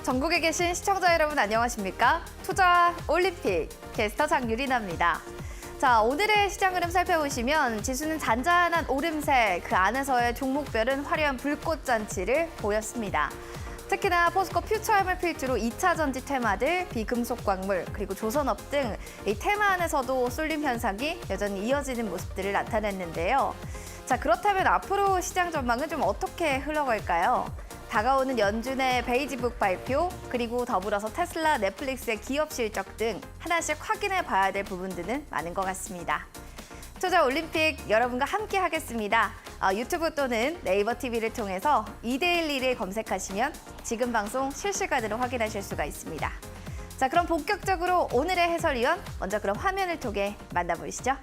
전국에 계신 시청자 여러분 안녕하십니까? 투자 올림픽 캐스터 장유리나입니다. 자, 오늘의 시장 흐름 살펴보시면 지수는 잔잔한 오름세, 그 안에서의 종목별은 화려한 불꽃잔치를 보였습니다. 특히나 포스코 퓨처엠을 필두로 2차 전지 테마들, 비금속 광물, 그리고 조선업 등 이 테마 안에서도 쏠림 현상이 여전히 이어지는 모습들을 나타냈는데요. 자, 그렇다면 앞으로 시장 전망은 좀 어떻게 흘러갈까요? 다가오는 연준의 베이지북 발표, 그리고 더불어서 테슬라, 넷플릭스의 기업 실적 등 하나씩 확인해 봐야 될 부분들은 많은 것 같습니다. 투자 올림픽 여러분과 함께 하겠습니다. 유튜브 또는 네이버 TV를 통해서 이데일리를 검색하시면 지금 방송 실시간으로 확인하실 수가 있습니다. 자, 그럼 본격적으로 오늘의 해설위원 먼저 그럼 화면을 통해 만나보시죠.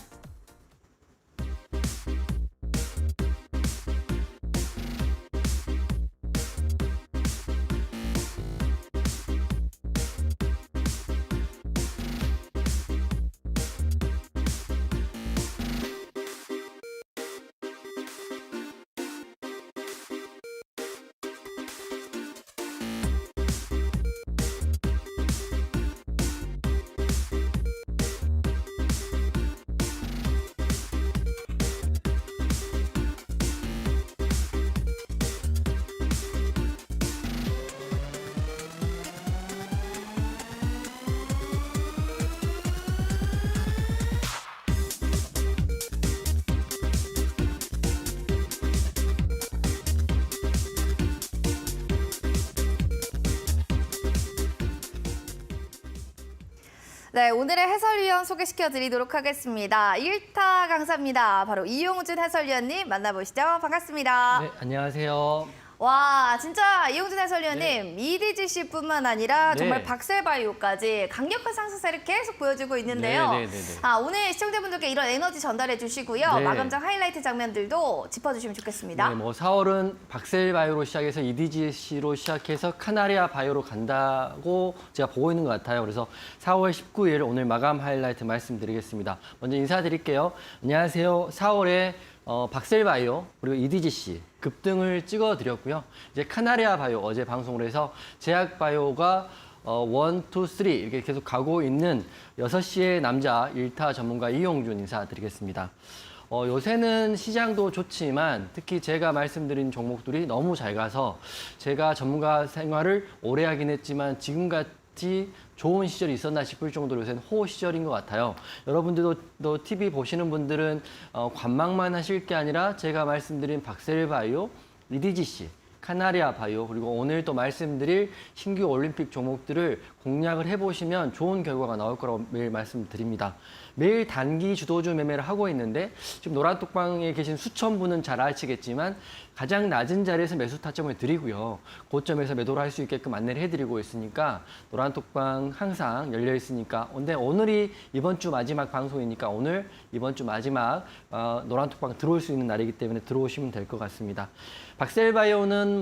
네, 오늘의 해설위원 소개시켜드리도록 하겠습니다. 1타 강사입니다. 바로 이용준 해설위원님 만나보시죠. 반갑습니다. 네, 안녕하세요. 와, 진짜 이용준 해설위원님, EDGC뿐만 아니라 정말 네. 박셀바이오까지 강력한 상승세를 계속 보여주고 있는데요. 네. 오늘 시청자분들께 이런 에너지 전달해 주시고요. 네. 마감장 하이라이트 장면들도 짚어주시면 좋겠습니다. 네, 4월은 박셀바이오로 시작해서 EDGC로 시작해서 카나리아 바이오로 간다고 제가 보고 있는 것 같아요. 그래서 4월 19일 오늘 마감 하이라이트 말씀드리겠습니다. 먼저 인사드릴게요. 안녕하세요. 4월에 박셀바이오 그리고 EDGC 급등을 찍어드렸고요. 이제 카나리아 바이오 어제 방송을 해서 제약바이오가 1, 2, 3 이렇게 계속 가고 있는 6시의 남자 1타 전문가 이용준 인사드리겠습니다. 요새는 시장도 좋지만 특히 제가 말씀드린 종목들이 너무 잘 가서 제가 전문가 생활을 오래 하긴 했지만 지금같이 좋은 시절이 있었나 싶을 정도로 요새는 호호 시절인 것 같아요. 여러분들도 TV 보시는 분들은 관망만 하실 게 아니라 제가 말씀드린 박셀바이오, EDGC, 카나리아 바이오 그리고 오늘 또 말씀드릴 신규 올림픽 종목들을 공략을 해보시면 좋은 결과가 나올 거라고 매일 말씀드립니다. 매일 단기 주도주 매매를 하고 있는데 지금 노란톡방에 계신 수천 분은 잘 아시겠지만 가장 낮은 자리에서 매수 타점을 드리고요. 고점에서 매도를 할 수 있게끔 안내를 해드리고 있으니까 노란톡방 항상 열려 있으니까 근데 오늘이 이번 주 마지막 방송이니까 오늘 이번 주 마지막 노란톡방 들어올 수 있는 날이기 때문에 들어오시면 될 것 같습니다. 박셀바이오는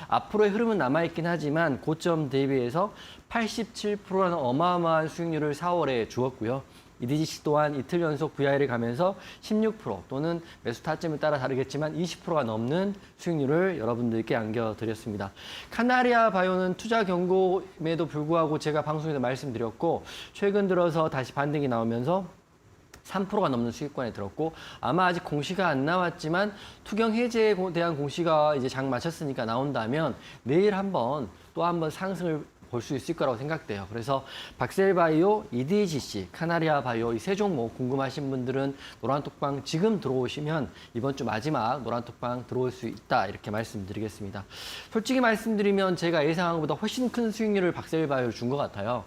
앞으로의 흐름은 남아있긴 하지만 고점 대비해서 87%라는 어마어마한 수익률을 4월에 주었고요. EDGC 또한 이틀 연속 VI를 가면서 16% 또는 매수 타점에 따라 다르겠지만 20%가 넘는 수익률을 여러분들께 안겨드렸습니다. 카나리아 바이오는 투자 경고임에도 불구하고 제가 방송에서 말씀드렸고 최근 들어서 다시 반등이 나오면서 3%가 넘는 수익권에 들었고 아마 아직 공시가 안 나왔지만 투경 해제에 대한 공시가 이제 장 마쳤으니까 나온다면 내일 또 한번 상승을 볼 수 있을 거라고 생각돼요. 그래서 박셀바이오, EDGC, 카나리아 바이오 이 세 종목 궁금하신 분들은 노란톡방 지금 들어오시면 이번 주 마지막 노란톡방 들어올 수 있다 이렇게 말씀드리겠습니다. 솔직히 말씀드리면 제가 예상한 것보다 훨씬 큰 수익률을 박셀바이오를 준 것 같아요.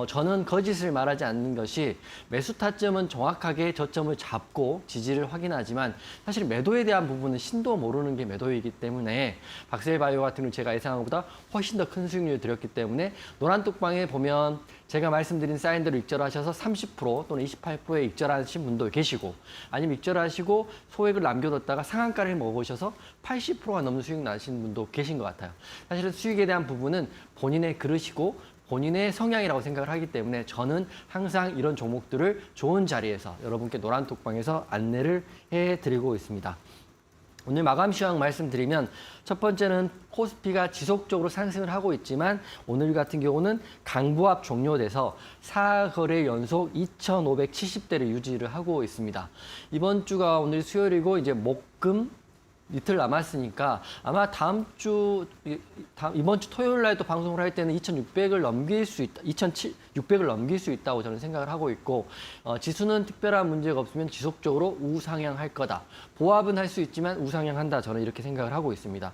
저는 거짓을 말하지 않는 것이 매수 타점은 정확하게 저점을 잡고 지지를 확인하지만 사실 매도에 대한 부분은 신도 모르는 게 매도이기 때문에 박셀바이오 같은 경우 제가 예상한 것보다 훨씬 더 큰 수익률을 드렸기 때문에 노란톡방에 보면 제가 말씀드린 사인대로 익절하셔서 30% 또는 28%에 익절하신 분도 계시고 아니면 익절하시고 소액을 남겨뒀다가 상한가를 먹으셔서 80%가 넘는 수익 나신 분도 계신 것 같아요. 사실은 수익에 대한 부분은 본인의 그릇이고 본인의 성향이라고 생각을 하기 때문에 저는 항상 이런 종목들을 좋은 자리에서 여러분께 노란톡방에서 안내를 해드리고 있습니다. 오늘 마감 시황 말씀드리면 첫 번째는 코스피가 지속적으로 상승을 하고 있지만 오늘 같은 경우는 강보합 종료돼서 4거래 연속 2,570대를 유지를 하고 있습니다. 이번 주가 오늘 수요일이고 이제 목금 이틀 남았으니까 아마 이번 주 토요일 날 또 방송을 할 때는 2,600을 넘길 수 있다, 2,600을 넘길 수 있다고 저는 생각을 하고 있고 지수는 특별한 문제가 없으면 지속적으로 우상향할 거다. 보합은 할 수 있지만 우상향한다. 저는 이렇게 생각을 하고 있습니다.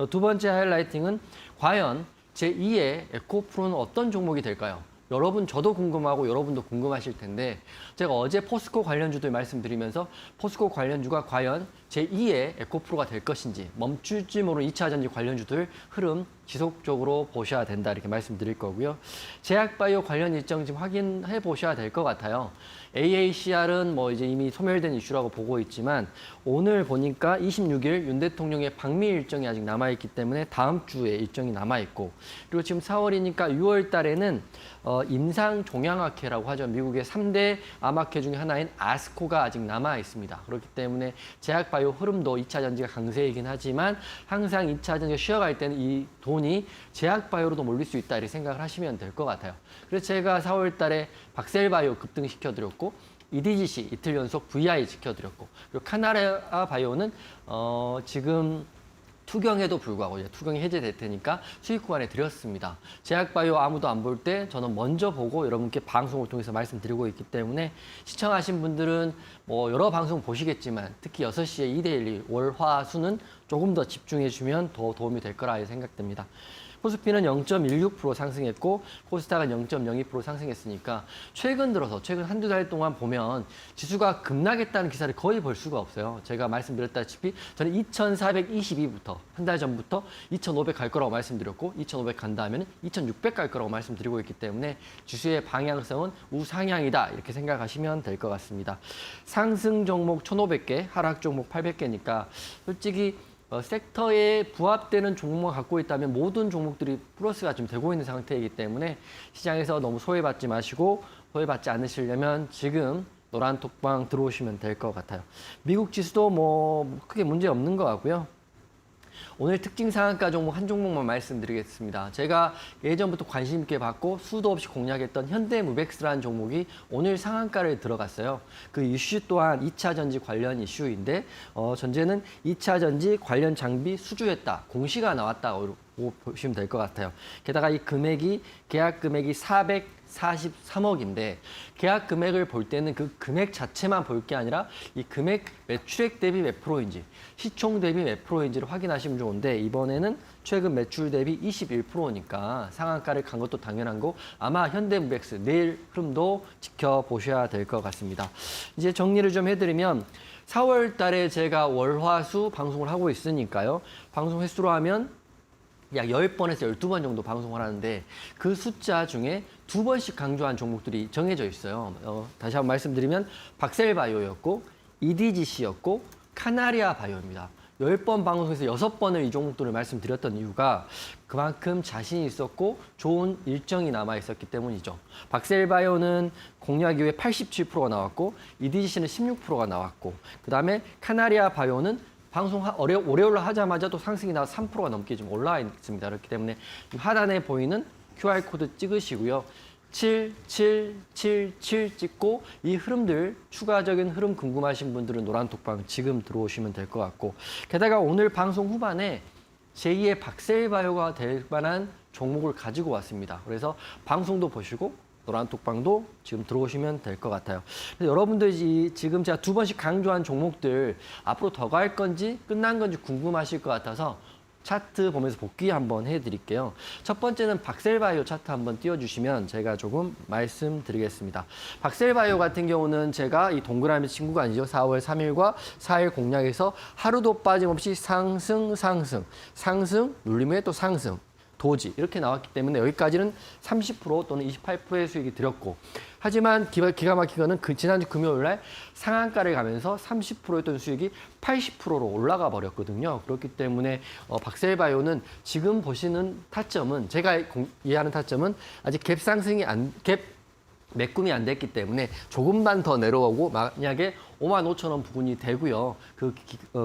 두 번째 하이라이팅은 과연 제2의 에코프로는 어떤 종목이 될까요? 여러분 저도 궁금하고 여러분도 궁금하실 텐데 제가 어제 포스코 관련주들 말씀드리면서 포스코 관련주가 과연 제2의 에코프로가 될 것인지 멈출지 모르는 2차 전지 관련주들 흐름 지속적으로 보셔야 된다 이렇게 말씀드릴 거고요. 제약바이오 관련 일정 지금 확인해 보셔야 될 것 같아요. AACR은 뭐 이제 이미 소멸된 이슈라고 보고 있지만 오늘 보니까 26일 윤 대통령의 방미 일정이 아직 남아있기 때문에 다음 주에 일정이 남아있고 그리고 지금 4월이니까 6월 달에는 임상 종양학회라고 하죠. 미국의 3대 암학회 중에 하나인 아스코가 아직 남아있습니다. 그렇기 때문에 제약바이오 흐름도 2차 전지가 강세이긴 하지만 항상 2차 전지가 쉬어갈 때는 이 돈이 제약바이오로도 몰릴 수 있다 이렇게 생각을 하시면 될 것 같아요. 그래서 제가 4월 달에 박셀바이오 급등시켜드렸고 EDGC 이틀 연속 VI 지켜드렸고 그리고 카나레아 바이오는 지금 투경에도 불구하고 이제 투경이 해제될 테니까 수익 구간에 드렸습니다. 제약바이오 아무도 안 볼 때 저는 먼저 보고 여러분께 방송을 통해서 말씀드리고 있기 때문에 시청하신 분들은 뭐 여러 방송 보시겠지만 특히 6시에 2대1 월화수는 조금 더 집중해 주면 더 도움이 될 거라 생각됩니다. 코스피는 0.16% 상승했고 코스닥은 0.02% 상승했으니까 최근 들어서 최근 한두 달 동안 보면 지수가 급락했다는 기사를 거의 볼 수가 없어요. 제가 말씀드렸다시피 저는 2,422부터 한 달 전부터 2,500 갈 거라고 말씀드렸고 2,500 간다 하면 2,600 갈 거라고 말씀드리고 있기 때문에 지수의 방향성은 우상향이다 이렇게 생각하시면 될 것 같습니다. 상승 종목 1,500개, 하락 종목 800개니까 솔직히 섹터에 부합되는 종목만 갖고 있다면 모든 종목들이 플러스가 좀 되고 있는 상태이기 때문에 시장에서 너무 소외받지 마시고 소외받지 않으시려면 지금 노란 톡방 들어오시면 될 것 같아요. 미국 지수도 뭐 크게 문제 없는 것 같고요. 오늘 특징 상한가 종목 한 종목만 말씀드리겠습니다. 제가 예전부터 관심 있게 봤고 수도 없이 공략했던 현대무벡스라는 종목이 오늘 상한가를 들어갔어요. 그 이슈 또한 2차 전지 관련 이슈인데 전제는 2차 전지 관련 장비 수주했다. 공시가 나왔다고 보시면 될 것 같아요. 게다가 이 금액이 계약 금액이 443억인데 계약 금액을 볼 때는 그 금액 자체만 볼 게 아니라 이 금액 매출액 대비 몇 프로인지 시총 대비 몇 프로인지를 확인하시면 좋은데 이번에는 최근 매출 대비 21%니까 상한가를 간 것도 당연한 거 아마 현대무벡스 내일 흐름도 지켜보셔야 될 것 같습니다. 이제 정리를 좀 해드리면 4월 달에 제가 월화수 방송을 하고 있으니까요. 방송 횟수로 하면 약 10번에서 12번 정도 방송을 하는데 그 숫자 중에 2번씩 강조한 종목들이 정해져 있어요. 다시 한번 말씀드리면 박셀바이오였고 EDGC였고 카나리아 바이오입니다. 10번 방송에서 6번을 이 종목들을 말씀드렸던 이유가 그만큼 자신이 있었고 좋은 일정이 남아 있었기 때문이죠. 박셀바이오는 공략 이후에 87%가 나왔고 EDGC는 16%가 나왔고 그다음에 카나리아 바이오는 방송 월요일로 하자마자 또 상승이 나와 3%가 넘게 좀 올라와 있습니다. 그렇기 때문에 하단에 보이는 QR코드 찍으시고요. 7777 찍고 이 흐름들 추가적인 흐름 궁금하신 분들은 노란 톡방 지금 들어오시면 될 것 같고 게다가 오늘 방송 후반에 제2의 박셀바이오가 될 만한 종목을 가지고 왔습니다. 그래서 방송도 보시고 노란 톡방도 지금 들어오시면 될 것 같아요. 그래서 여러분들이 지금 제가 2번씩 강조한 종목들 앞으로 더 갈 건지 끝난 건지 궁금하실 것 같아서 차트 보면서 복귀 한번 해드릴게요. 첫 번째는 박셀바이오 차트 한번 띄워주시면 제가 조금 말씀드리겠습니다. 박셀바이오 같은 경우는 제가 이 동그라미 친구가 아니죠. 4월 3일과 4일 공략에서 하루도 빠짐없이 상승, 눌림 후에 또 상승. 도지 이렇게 나왔기 때문에 여기까지는 30% 또는 28%의 수익이 들었고 하지만 기가 막힌 거는 지난주 금요일 날 상한가를 가면서 30%였던 수익이 80%로 올라가 버렸거든요. 그렇기 때문에 박셀바이오는 지금 보시는 타점은 제가 이해하는 타점은 아직 갭 매꿈이 안 됐기 때문에 조금만 더 내려오고 만약에 55,000원 부근이 되고요. 그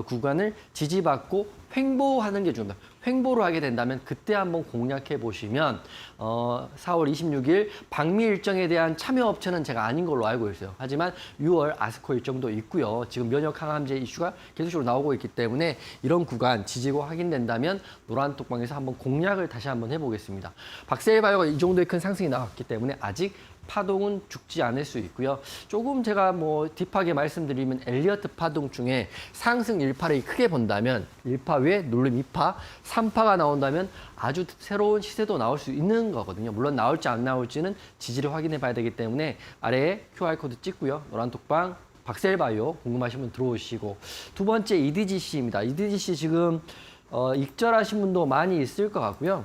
구간을 지지받고 횡보하는 게 중요합니다. 횡보를 하게 된다면 그때 한번 공략해 보시면 4월 26일 방미 일정에 대한 참여 업체는 제가 아닌 걸로 알고 있어요. 하지만 6월 아스코 일정도 있고요. 지금 면역 항암제 이슈가 계속적으로 나오고 있기 때문에 이런 구간 지지고 확인된다면 노란 톡방에서 한번 공략을 다시 한번 해보겠습니다. 박셀바이오가 이 정도의 큰 상승이 나왔기 때문에 아직 파동은 죽지 않을 수 있고요. 조금 제가 뭐 딥하게 말씀드리면 엘리어트 파동 중에 상승 1파를 크게 본다면 1파 외에 눌림 2파, 3파가 나온다면 아주 새로운 시세도 나올 수 있는 거거든요. 물론 나올지 안 나올지는 지지를 확인해 봐야 되기 때문에 아래에 QR코드 찍고요. 노란 톡방 박셀바이오 궁금하신 분 들어오시고 두 번째 EDGC입니다. EDGC 지금 익절하신 분도 많이 있을 것 같고요.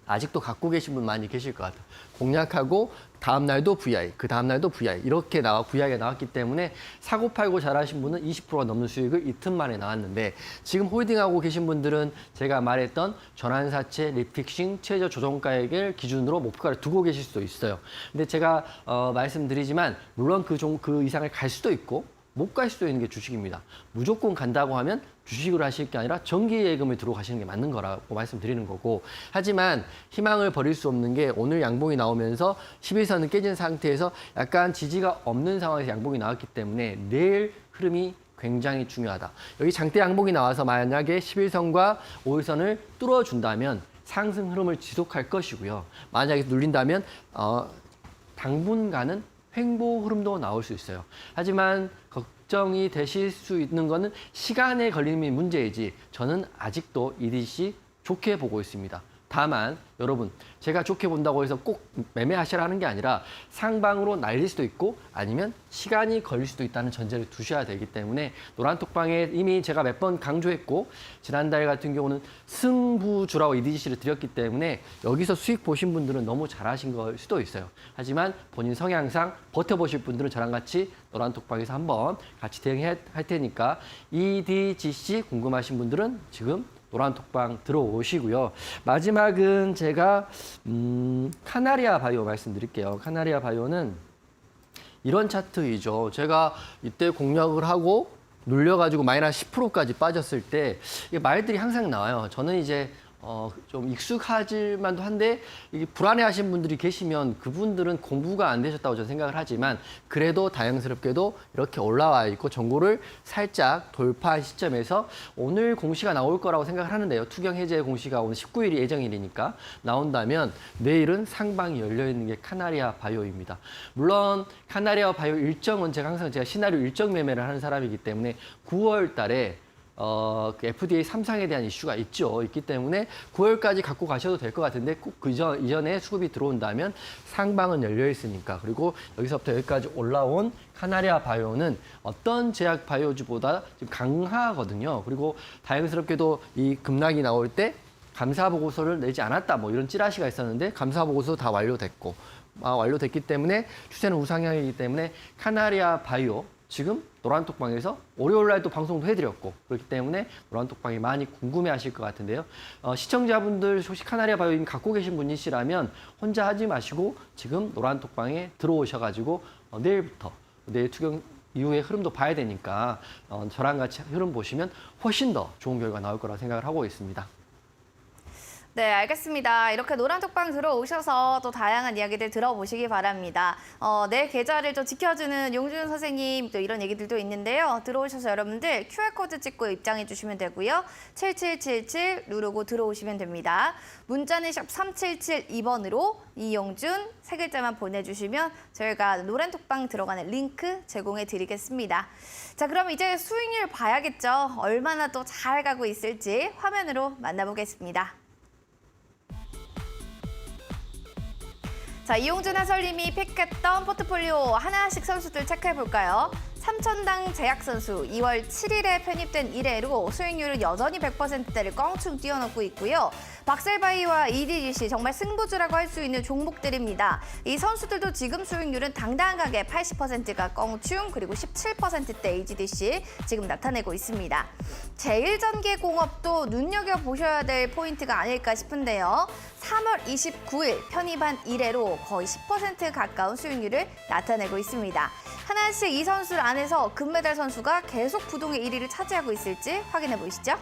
아직도 갖고 계신 분 많이 계실 것 같아요. 공략하고 다음 날도 VI, 그 다음 날도 VI 이렇게 VI가 나왔기 때문에 사고 팔고 잘하신 분은 20%가 넘는 수익을 이틀 만에 나왔는데 지금 홀딩하고 계신 분들은 제가 말했던 전환사채, 리픽싱, 최저 조정가액을 기준으로 목표가를 두고 계실 수도 있어요. 근데 제가 말씀드리지만 물론 그 이상을 갈 수도 있고 못 갈 수도 있는 게 주식입니다. 무조건 간다고 하면 주식으로 하실 게 아니라 정기예금을 들어가시는 게 맞는 거라고 말씀드리는 거고 하지만 희망을 버릴 수 없는 게 오늘 양봉이 나오면서 11선은 깨진 상태에서 약간 지지가 없는 상황에서 양봉이 나왔기 때문에 내일 흐름이 굉장히 중요하다. 여기 장대 양봉이 나와서 만약에 11선과 5일선을 뚫어준다면 상승 흐름을 지속할 것이고요. 만약에 눌린다면 당분간은 횡보 흐름도 나올 수 있어요. 하지만 걱정이 되실 수 있는 거는 시간의 걸림이 문제이지 저는 아직도 EDC 좋게 보고 있습니다. 다만 여러분 제가 좋게 본다고 해서 꼭 매매하시라는 게 아니라 상방으로 날릴 수도 있고 아니면 시간이 걸릴 수도 있다는 전제를 두셔야 되기 때문에 노란톡방에 이미 제가 몇 번 강조했고 지난달 같은 경우는 승부주라고 EDC를 드렸기 때문에 여기서 수익 보신 분들은 너무 잘하신 걸 수도 있어요. 하지만 본인 성향상 버텨보실 분들은 저랑 같이 노란톡방에서 한번 같이 대응할 테니까 EDGC 궁금하신 분들은 지금 노란 톡방 들어오시고요. 마지막은 제가 카나리아 바이오 말씀드릴게요. 카나리아 바이오는 이런 차트이죠. 제가 이때 공략을 하고 눌려가지고 마이너스 10%까지 빠졌을 때 이게 말들이 항상 나와요. 저는 이제 좀 익숙하질 만도 한데 이게 불안해하신 분들이 계시면 그분들은 공부가 안 되셨다고 저는 생각을 하지만 그래도 다행스럽게도 이렇게 올라와 있고 전고를 살짝 돌파한 시점에서 오늘 공시가 나올 거라고 생각을 하는데요. 투경 해제 공시가 오늘 19일이 예정일이니까 나온다면 내일은 상방이 열려 있는 게 카나리아 바이오입니다. 물론 카나리아 바이오 일정은 제가 시나리오 일정 매매를 하는 사람이기 때문에 9월 달에 그 FDA 3상에 대한 이슈가 있기 때문에 9월까지 갖고 가셔도 될 것 같은데 꼭 이전에 수급이 들어온다면 상방은 열려 있으니까 그리고 여기서부터 여기까지 올라온 카나리아 바이오는 어떤 제약 바이오주보다 지금 강하거든요. 그리고 다행스럽게도 이 급락이 나올 때 감사 보고서를 내지 않았다 뭐 이런 찌라시가 있었는데 감사 보고서 다 완료됐고 완료됐기 때문에 추세는 우상향이기 때문에 카나리아 바이오 지금 노란톡방에서 월요일 날도 방송도 해드렸고 그렇기 때문에 노란톡방이 많이 궁금해하실 것 같은데요. 시청자분들 혹시 카나리아 바이오 이미 갖고 계신 분이시라면 혼자 하지 마시고 지금 노란톡방에 들어오셔가지고 내일부터 내일 투경 이후의 흐름도 봐야 되니까 저랑 같이 흐름 보시면 훨씬 더 좋은 결과 나올 거라 생각을 하고 있습니다. 네, 알겠습니다. 이렇게 노란톡방 들어오셔서 또 다양한 이야기들 들어보시기 바랍니다. 내 계좌를 좀 지켜주는 용준 선생님 또 이런 얘기들도 있는데요. 들어오셔서 여러분들 QR코드 찍고 입장해 주시면 되고요. 7777 누르고 들어오시면 됩니다. 문자는 샵 3772번으로 이용준 세 글자만 보내주시면 저희가 노란톡방 들어가는 링크 제공해 드리겠습니다. 자, 그럼 이제 수익률 봐야겠죠. 얼마나 또 잘 가고 있을지 화면으로 만나보겠습니다. 자, 이용준 해설님이 픽했던 포트폴리오 하나씩 선수들 체크해볼까요? 삼천당 제약 선수 2월 7일에 편입된 이래로 수익률은 여전히 100%대를 껑충 뛰어넘고 있고요. 박셀바이와 EDGC 정말 승부주라고 할 수 있는 종목들입니다. 이 선수들도 지금 수익률은 당당하게 80%가 껑충 그리고 17%대 EDGC 지금 나타내고 있습니다. 제1전기공업도 눈여겨보셔야 될 포인트가 아닐까 싶은데요. 3월 29일 편입한 이래로 거의 10% 가까운 수익률을 나타내고 있습니다. 하나씩 이 선수 안에서 금메달 선수가 계속 부동의 1위를 차지하고 있을지 확인해 보시죠.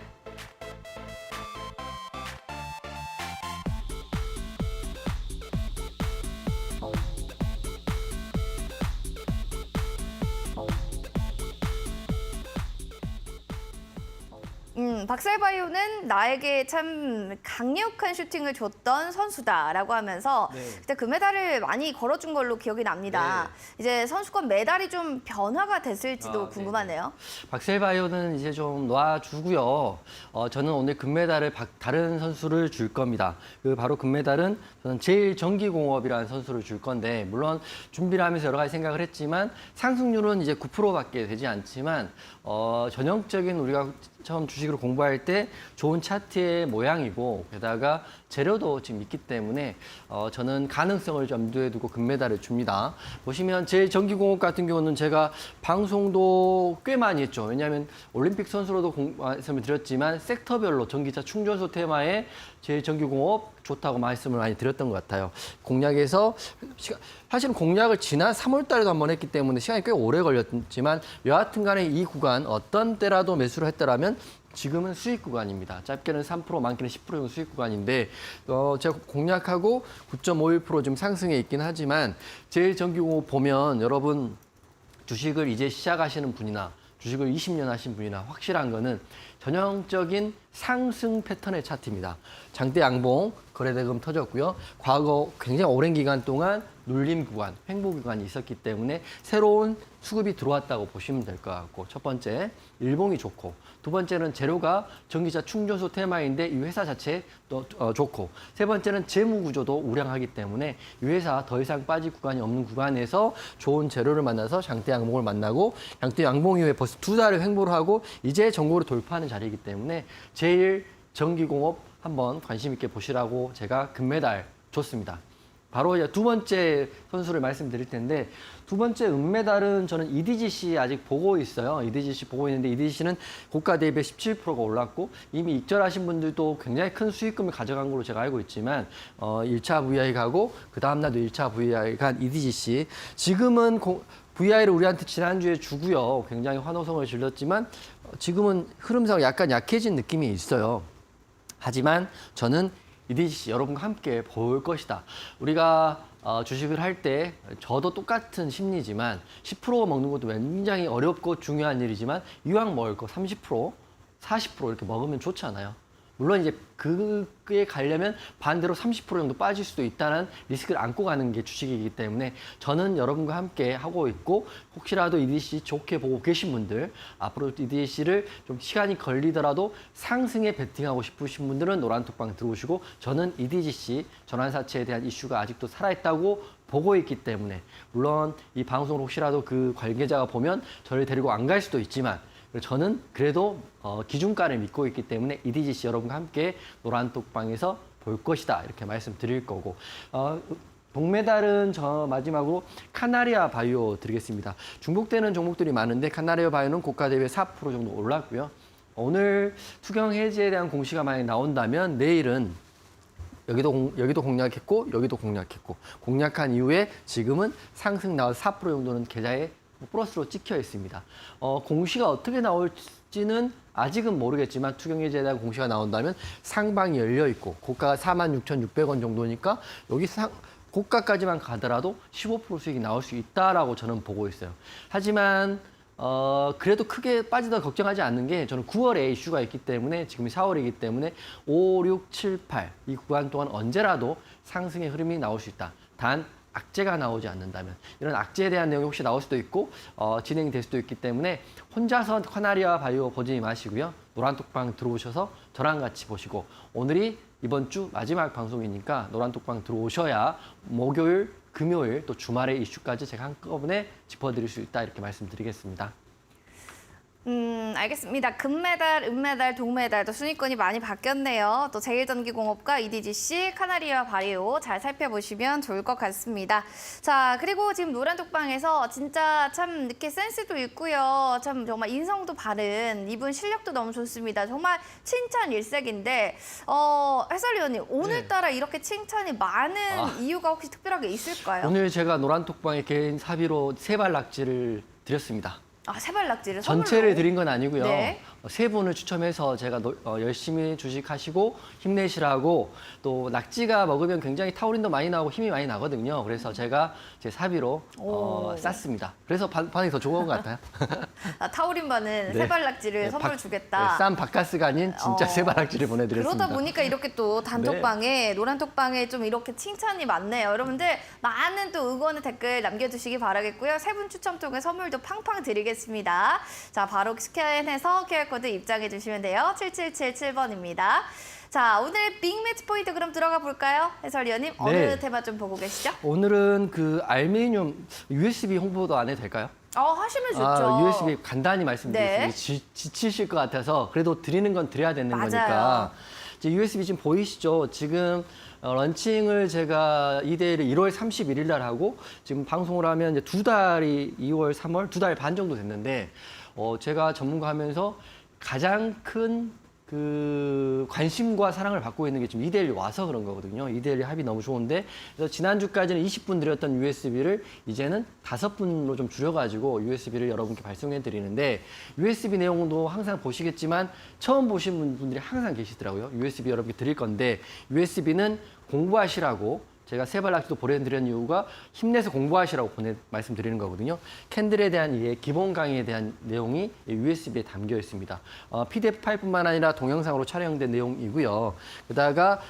박셀바이오는 나에게 참 강력한 슈팅을 줬던 선수다라고 하면서 그때 금메달을 많이 걸어준 걸로 기억이 납니다. 이제 선수권 메달이 좀 변화가 됐을지도 궁금하네요. 박셀바이오는 이제 좀 놔주고요. 저는 오늘 금메달을 다른 선수를 줄 겁니다. 바로 금메달은 저는 제일전기공업이라는 선수를 줄 건데 물론 준비를 하면서 여러 가지 생각을 했지만 상승률은 이제 9%밖에 되지 않지만 전형적인 우리가 처음 주식으로 공부할 때 좋은 차트의 모양이고 게다가 재료도 지금 있기 때문에 저는 가능성을 염두에 두고 금메달을 줍니다. 보시면 제일전기공업 같은 경우는 제가 방송도 꽤 많이 했죠. 왜냐하면 올림픽 선수로도 말씀을 드렸지만 섹터별로 전기차 충전소 테마에 제일전기공업 좋다고 말씀을 많이 드렸던 것 같아요. 공략에서 사실은 공략을 지난 3월 달에도 한번 했기 때문에 시간이 꽤 오래 걸렸지만 여하튼 간에 이 구간 어떤 때라도 매수를 했더라면 지금은 수익 구간입니다. 짧게는 3%, 많게는 10% 정도 수익 구간인데 제가 공략하고 9.51% 지금 상승해 있긴 하지만 제일전기공업 보면 여러분 주식을 이제 시작하시는 분이나 주식을 20년 하신 분이나 확실한 거는 전형적인 상승 패턴의 차트입니다. 장대 양봉, 거래대금 터졌고요. 과거 굉장히 오랜 기간 동안 눌림 구간, 횡보 구간이 있었기 때문에 새로운 수급이 들어왔다고 보시면 될 것 같고 첫 번째, 일봉이 좋고 두 번째는 재료가 전기차 충전소 테마인데 이 회사 자체 또 좋고 세 번째는 재무 구조도 우량하기 때문에 이 회사 더 이상 빠질 구간이 없는 구간에서 좋은 재료를 만나서 장대 양봉을 만나고 장대 양봉 이후에 벌써 2달을 횡보를 하고 이제 전고를 돌파하는 자리이기 때문에 제일 전기공업 한번 관심 있게 보시라고 제가 금메달 줬습니다. 바로 이제 두 번째 선수를 말씀드릴 텐데 두 번째 은메달은 저는 EDGC 아직 보고 있어요. EDGC 보고 있는데 EDGC는 고가 대비 17%가 올랐고 이미 익절하신 분들도 굉장히 큰 수익금을 가져간 걸로 제가 알고 있지만 1차 VI 가고 그 다음 날도 1차 VI 간 EDGC 지금은 VI를 우리한테 지난주에 주고요. 굉장히 환호성을 질렀지만 지금은 흐름상 약간 약해진 느낌이 있어요. 하지만 저는 EDGC 여러분과 함께 볼 것이다. 우리가 주식을 할 때 저도 똑같은 심리지만 10% 먹는 것도 굉장히 어렵고 중요한 일이지만 이왕 먹을 거 30%, 40% 이렇게 먹으면 좋잖아요. 물론 이제 그게 가려면 반대로 30% 정도 빠질 수도 있다는 리스크를 안고 가는 게 주식이기 때문에 저는 여러분과 함께 하고 있고 혹시라도 EDC 좋게 보고 계신 분들 앞으로 EDC를 좀 시간이 걸리더라도 상승에 베팅하고 싶으신 분들은 노란톡방 들어오시고 저는 EDGC 전환사채에 대한 이슈가 아직도 살아있다고 보고 있기 때문에 물론 이 방송을 혹시라도 그 관계자가 보면 저를 데리고 안 갈 수도 있지만 저는 그래도 기준가를 믿고 있기 때문에 EDGC 여러분과 함께 노란톡방에서 볼 것이다 이렇게 말씀드릴 거고 동메달은 저 마지막으로 카나리아 바이오 드리겠습니다. 중복되는 종목들이 많은데 카나리아 바이오는 고가 대비 4% 정도 올랐고요. 오늘 투경 해지에 대한 공시가 만약 나온다면 내일은 여기도 공략했고 여기도 공략했고 공략한 이후에 지금은 상승 나와서 4% 정도는 계좌에 플러스로 찍혀 있습니다. 공시가 어떻게 나올지는 아직은 모르겠지만 투경해지에 대한 공시가 나온다면 상방이 열려 있고 고가가 46,600원 정도니까 여기 고가까지만 가더라도 15% 수익이 나올 수 있다라고 저는 보고 있어요. 하지만 그래도 크게 빠지다 걱정하지 않는 게 저는 9월에 이슈가 있기 때문에 지금이 4월이기 때문에 5, 6, 7, 8 이 구간 동안 언제라도 상승의 흐름이 나올 수 있다. 단 악재가 나오지 않는다면 이런 악재에 대한 내용이 혹시 나올 수도 있고 진행이 될 수도 있기 때문에 혼자서 카나리아 바이오 보지 마시고요. 노란톡방 들어오셔서 저랑 같이 보시고 오늘이 이번 주 마지막 방송이니까 노란톡방 들어오셔야 목요일, 금요일 또 주말의 이슈까지 제가 한꺼번에 짚어드릴 수 있다 이렇게 말씀드리겠습니다. 알겠습니다. 금메달, 은메달, 동메달 또 순위권이 많이 바뀌었네요. 또 제일전기공업과 EDGC, 카나리아 바이오 잘 살펴보시면 좋을 것 같습니다. 자, 그리고 지금 노란톡방에서 진짜 참 이렇게 센스도 있고요. 참 정말 인성도 바른 이분 실력도 너무 좋습니다. 정말 칭찬 일색인데 해설위원님 오늘따라 이렇게 칭찬이 많은 이유가 혹시 특별하게 있을까요? 오늘 제가 노란톡방에 개인 사비로 세발 낙지를 드렸습니다. 세발 낙지를 전체를 드린 건 아니고요. 네. 세 분을 추첨해서 제가 열심히 주식하시고 힘내시라고, 또 낙지가 먹으면 굉장히 타우린도 많이 나오고 힘이 많이 나거든요. 그래서 제가 제 사비로 쌌습니다. 그래서 반응이 더 좋은 것 같아요. 타우린 반은 세발 낙지를 선물 주겠다. 싼 바카스가 아닌 진짜 세발 낙지를 보내드렸습니다. 그러다 보니까 이렇게 또 단톡방에 노란톡방에 좀 이렇게 칭찬이 많네요. 여러분들 많은 또 응원의 댓글 남겨주시기 바라겠고요. 세 분 추첨 통해 선물도 팡팡 드리겠습니다. 자, 바로 스캔해서 QR코드 입장해 주시면 돼요. 7777번입니다. 자, 오늘 빅매치 포인트 그럼 들어가 볼까요? 해설위원님, 어느 테마 좀 보고 계시죠? 오늘은 그 알루미늄 USB 홍보도 안 해도 될까요? 하시면 좋죠. USB 간단히 말씀드리겠습니다. 네. 지치실 것 같아서 그래도 드리는 건 드려야 되는 맞아요. 거니까. 이제 USB 지금 보이시죠? 지금 런칭을 제가 2대1을 1월 31일 날 하고 지금 방송을 하면 이제 2달이 2월, 3월, 2달 반 정도 됐는데 제가 전문가 하면서 가장 큰 그 관심과 사랑을 받고 있는 게 지금 2대1이 와서 그런 거거든요. 2대1 합이 너무 좋은데, 그래서 지난주까지는 20분 드렸던 USB를 이제는 5분으로 좀 줄여가지고 USB를 여러분께 발송해 드리는데, USB 내용도 항상 보시겠지만 처음 보신 분들이 항상 계시더라고요. USB 여러분께 드릴 건데, USB는 공부하시라고 제가 세발낙지도 보내드리는 이유가 힘내서 공부하시라고 말씀드리는 거거든요. 캔들에 대한 이해, 기본 강의에 대한 내용이 USB에 담겨 있습니다. PDF 파일뿐만 아니라 동영상으로 촬영된 내용이고요. 게다가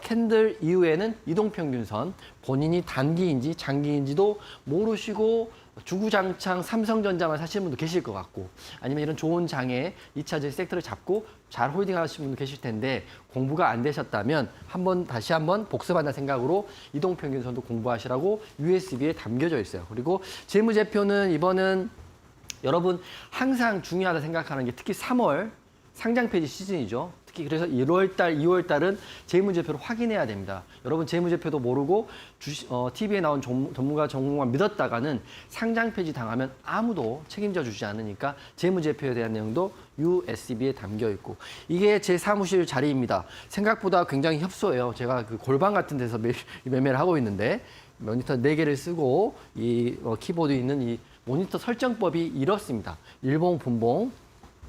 캔들 이후에는 이동평균선, 본인이 단기인지 장기인지도 모르시고 주구장창 삼성전자만 사시는 분도 계실 것 같고, 아니면 이런 좋은 장에 2차전 섹터를 잡고 잘 홀딩하시는 분도 계실 텐데 공부가 안 되셨다면 다시 한번 복습한다는 생각으로 이동평균선도 공부하시라고 USB에 담겨져 있어요. 그리고 재무제표는 이번은 여러분 항상 중요하다 생각하는 게 특히 3월 상장폐지 시즌이죠. 특히 그래서 1월 달, 2월 달은 재무제표를 확인해야 됩니다. 여러분 재무제표도 모르고 TV에 나온 전문가만 믿었다가는 상장 폐지 당하면 아무도 책임져 주지 않으니까 재무제표에 대한 내용도 USB에 담겨 있고, 이게 제 사무실 자리입니다. 생각보다 굉장히 협소해요. 제가 그 골방 같은 데서 매매를 하고 있는데 모니터 4개를 쓰고 이 키보드 있는 이 모니터 설정법이 이렇습니다. 일봉, 분봉,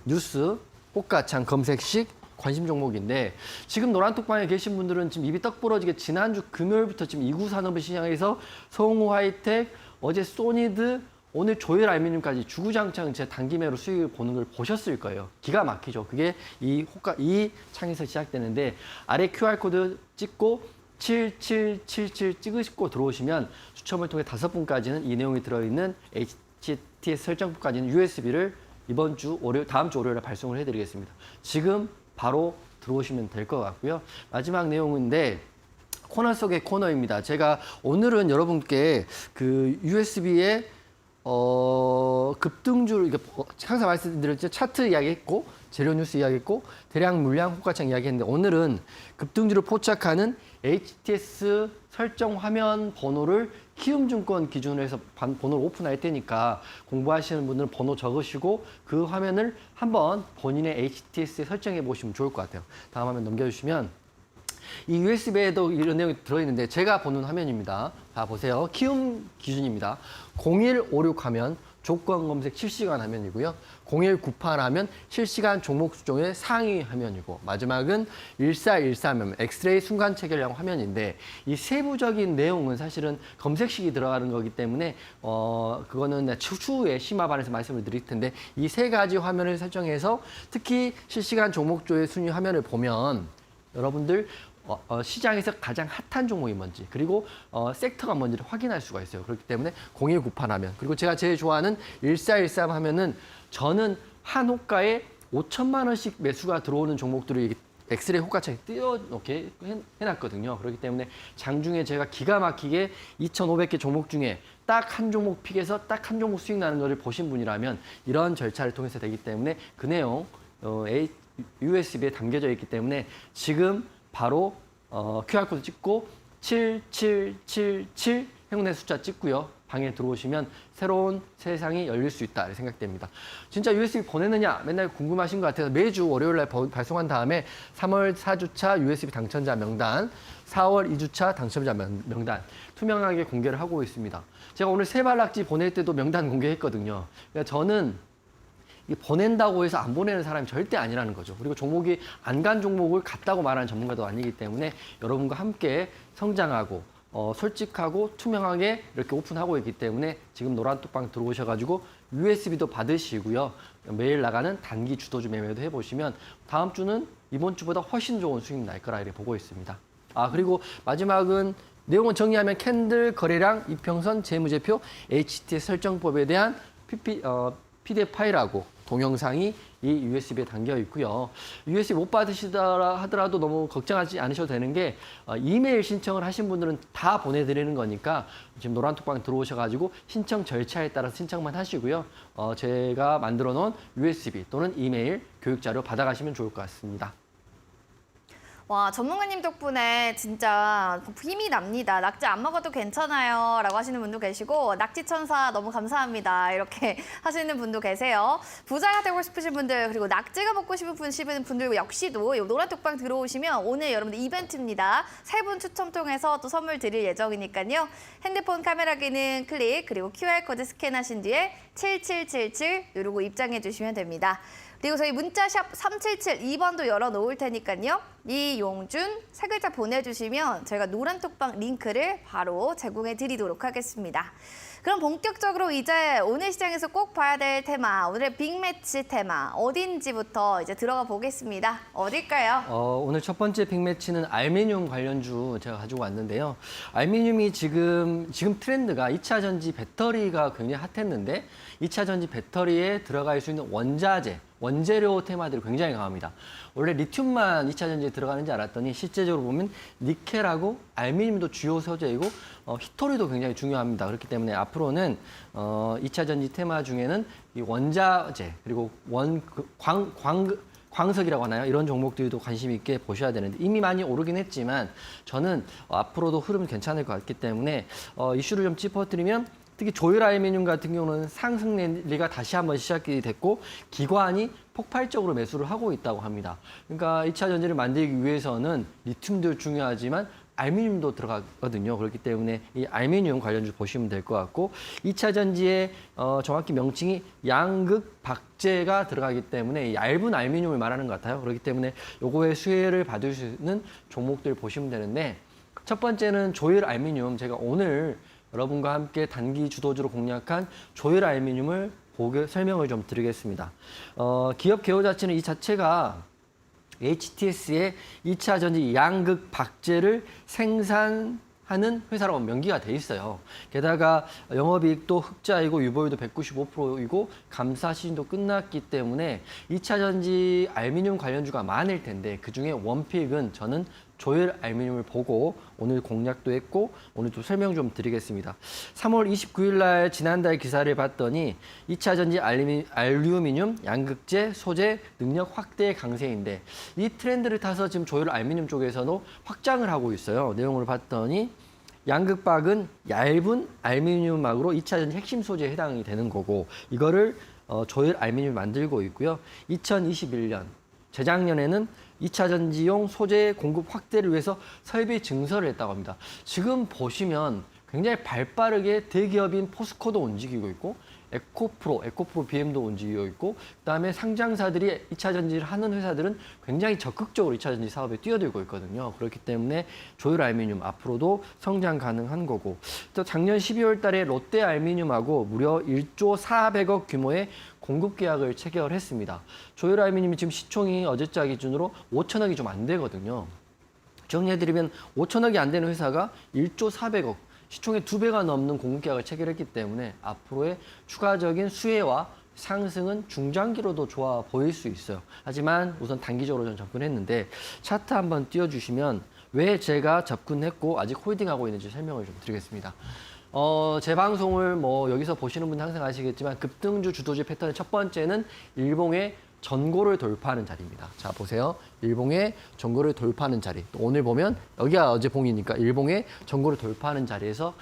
뉴스, 꽃가창, 검색식, 관심 종목인데, 지금 노란톡방에 계신 분들은 지금 입이 떡 부러지게 지난주 금요일부터 지금 2구 산업의 시장에서 성우 하이텍, 어제 소니드, 오늘 조일 알루미늄까지 주구장창 제 단기매로 수익을 보는 걸 보셨을 거예요. 기가 막히죠. 그게 이 창에서 시작되는데, 아래 QR코드 찍고 7777 찍으시고 들어오시면 추첨을 통해 5분까지는 이 내용이 들어있는 HTS 설정부까지는 USB를 이번 주 다음 주 월요일에 발송을 해드리겠습니다. 지금 바로 들어오시면 될 것 같고요. 마지막 내용인데 코너 속의 코너입니다. 제가 오늘은 여러분께 그 USB에 급등주를 항상 말씀드렸죠. 차트 이야기했고 재료 뉴스 이야기했고 대량 물량 호가창 이야기했는데, 오늘은 급등주를 포착하는 HTS 설정 화면 번호를 키움증권 기준으로 해서 번호를 오픈할 테니까 공부하시는 분들은 번호 적으시고 그 화면을 한번 본인의 HTS에 설정해 보시면 좋을 것 같아요. 다음 화면 넘겨주시면 이 USB에도 이런 내용이 들어있는데 제가 보는 화면입니다. 자, 보세요. 키움 기준입니다. 0156 하면 조건 검색 실시간 화면이고요. 0198 하면 실시간 종목 수종의 상위 화면이고, 마지막은 1414 하면 엑스레이 순간 체결량 화면인데, 이 세부적인 내용은 사실은 검색식이 들어가는 거기 때문에 그거는 추후에 심화반에서 말씀을 드릴 텐데, 이 3가지 화면을 설정해서 특히 실시간 종목조의 순위 화면을 보면 여러분들 시장에서 가장 핫한 종목이 뭔지, 그리고 섹터가 뭔지를 확인할 수가 있어요. 그렇기 때문에 0198 하면, 그리고 제가 제일 좋아하는 1413 하면은 저는 한 호가에 5천만 원씩 매수가 들어오는 종목들을 엑스레이 호가창에 띄워놓게 해놨거든요. 그렇기 때문에 장중에 제가 기가 막히게 2,500개 종목 중에 딱 한 종목 픽에서 딱 한 종목 수익 나는 것을 보신 분이라면 이런 절차를 통해서 되기 때문에 그 내용 USB에 담겨져 있기 때문에 지금 바로 QR코드 찍고 7777 행운의 숫자 찍고요. 방에 들어오시면 새로운 세상이 열릴 수 있다 이렇게 생각됩니다. 진짜 USB 보내느냐 맨날 궁금하신 것 같아서 매주 월요일 날 발송한 다음에 3월 4주차 USB 당첨자 명단, 4월 2주차 당첨자 명단 투명하게 공개를 하고 있습니다. 제가 오늘 세발낙지 보낼 때도 명단 공개했거든요. 그러니까 저는 이 보낸다고 해서 안 보내는 사람이 절대 아니라는 거죠. 그리고 종목이 안 간 종목을 갔다고 말하는 전문가도 아니기 때문에 여러분과 함께 성장하고 솔직하고 투명하게 이렇게 오픈하고 있기 때문에 지금 노란톡방 들어오셔가지고 USB도 받으시고요. 매일 나가는 단기 주도주 매매도 해보시면 다음 주는 이번 주보다 훨씬 좋은 수익 날 거라 이렇게 보고 있습니다. 그리고 마지막은 내용을 정리하면 캔들 거래량, 이평선, 재무제표, HTS 설정법에 대한 PDF 파일하고 동영상이 이 USB에 담겨 있고요. USB 못 받으시더라 하더라도 너무 걱정하지 않으셔도 되는 게 이메일 신청을 하신 분들은 다 보내드리는 거니까 지금 노란톡방 들어오셔가지고 신청 절차에 따라서 신청만 하시고요. 제가 만들어 놓은 USB 또는 이메일 교육자료 받아가시면 좋을 것 같습니다. 와, 전문가님 덕분에 진짜 힘이 납니다. 낙지 안 먹어도 괜찮아요 라고 하시는 분도 계시고 낙지천사 너무 감사합니다 이렇게 하시는 분도 계세요. 부자가 되고 싶으신 분들 그리고 낙지가 먹고 싶으신 분들 역시도 노란톡방 들어오시면 오늘 여러분들 이벤트입니다. 3분 추첨 통해서 또 선물 드릴 예정이니까요. 핸드폰 카메라 기능 클릭 그리고 QR코드 스캔하신 뒤에 7777 누르고 입장해 주시면 됩니다. 그리고 저희 문자샵 3772번도 열어놓을 테니까요. 이용준 세 글자 보내주시면 저희가 노란톡방 링크를 바로 제공해 드리도록 하겠습니다. 그럼 본격적으로 이제 오늘 시장에서 꼭 봐야 될 테마, 오늘의 빅매치 테마 어딘지부터 이제 들어가 보겠습니다. 어딜까요? 오늘 첫 번째 빅매치는 알미늄 관련주 제가 가지고 왔는데요. 알미늄이 지금 트렌드가 2차 전지 배터리가 굉장히 핫했는데 2차 전지 배터리에 들어갈 수 있는 원자재, 원재료 테마들이 굉장히 강합니다. 원래 리튬만 2차 전지에 들어가는지 알았더니 실제적으로 보면 니켈하고 알미늄도 주요 소재이고 히토리도 굉장히 중요합니다. 그렇기 때문에 앞으로는 2차 전지 테마 중에는 이 원자재 그리고 광석이라고 하나요? 이런 종목들도 관심 있게 보셔야 되는데 이미 많이 오르긴 했지만 저는 앞으로도 흐름 괜찮을 것 같기 때문에 이슈를 좀 짚어드리면 특히 조일 알미늄 같은 경우는 상승 랠리가 다시 한번 시작이 됐고 기관이 폭발적으로 매수를 하고 있다고 합니다. 그러니까 2차 전지를 만들기 위해서는 리튬도 중요하지만 알미늄도 들어가거든요. 그렇기 때문에 이 알미늄 관련주 보시면 될 것 같고 2차 전지의 정확히 명칭이 양극 박제가 들어가기 때문에 얇은 알미늄을 말하는 것 같아요. 그렇기 때문에 요거의 수혜를 받을 수 있는 종목들 보시면 되는데 첫 번째는 조일 알미늄 제가 오늘 여러분과 함께 단기 주도주로 공략한 조일 알미늄을 설명을 좀 드리겠습니다. 기업 개요 자체는 이 자체가 HTS의 2차 전지 양극 박제를 생산하는 회사라고 명기가 돼 있어요. 게다가 영업이익도 흑자이고 유보율도 195%이고 감사 시즌도 끝났기 때문에 2차 전지 알미늄 관련주가 많을 텐데 그중에 원픽은 저는 조일 알미늄을 보고 오늘 공략도 했고 오늘 또 설명 좀 드리겠습니다. 3월 29일 날 지난달 기사를 봤더니 2차 전지 알루미늄 양극재 소재 능력 확대의 강세인데 이 트렌드를 타서 지금 조일 알미늄 쪽에서도 확장을 하고 있어요. 내용을 봤더니 양극박은 얇은 알루미늄막으로 2차 전지 핵심 소재에 해당이 되는 거고 이거를 조일 알미늄을 만들고 있고요. 2021년 재작년에는 2차 전지용 소재 공급 확대를 위해서 설비 증설을 했다고 합니다. 지금 보시면 굉장히 발빠르게 대기업인 포스코도 움직이고 있고 에코프로 BM도 움직이고 있고 그다음에 상장사들이 2차 전지를 하는 회사들은 굉장히 적극적으로 2차 전지 사업에 뛰어들고 있거든요. 그렇기 때문에 조일 알미늄 앞으로도 성장 가능한 거고 또 작년 12월 달에 롯데 알미늄하고 무려 1조 400억 규모의 공급 계약을 체결했습니다. 조일 알미늄이 지금 시총이 어제자 기준으로 5천억이 좀 안 되거든요. 정리해드리면 5천억이 안 되는 회사가 1조 400억 시총의 2배가 넘는 공급 계약을 체결했기 때문에 앞으로의 추가적인 수혜와 상승은 중장기로도 좋아 보일 수 있어요. 하지만 우선 단기적으로 좀 접근했는데 차트 한번 띄워주시면 왜 제가 접근했고 아직 홀딩하고 있는지 설명을 좀 드리겠습니다. 제 방송을 뭐 여기서 보시는 분들 항상 아시겠지만 급등주 주도주 패턴의 첫 번째는 일봉의 전고를 돌파하는 자리입니다. 자, 보세요. 일봉의 전고를 돌파하는 자리. 또 오늘 보면 여기가 어제 봉이니까 일봉의 전고를 돌파하는 자리에서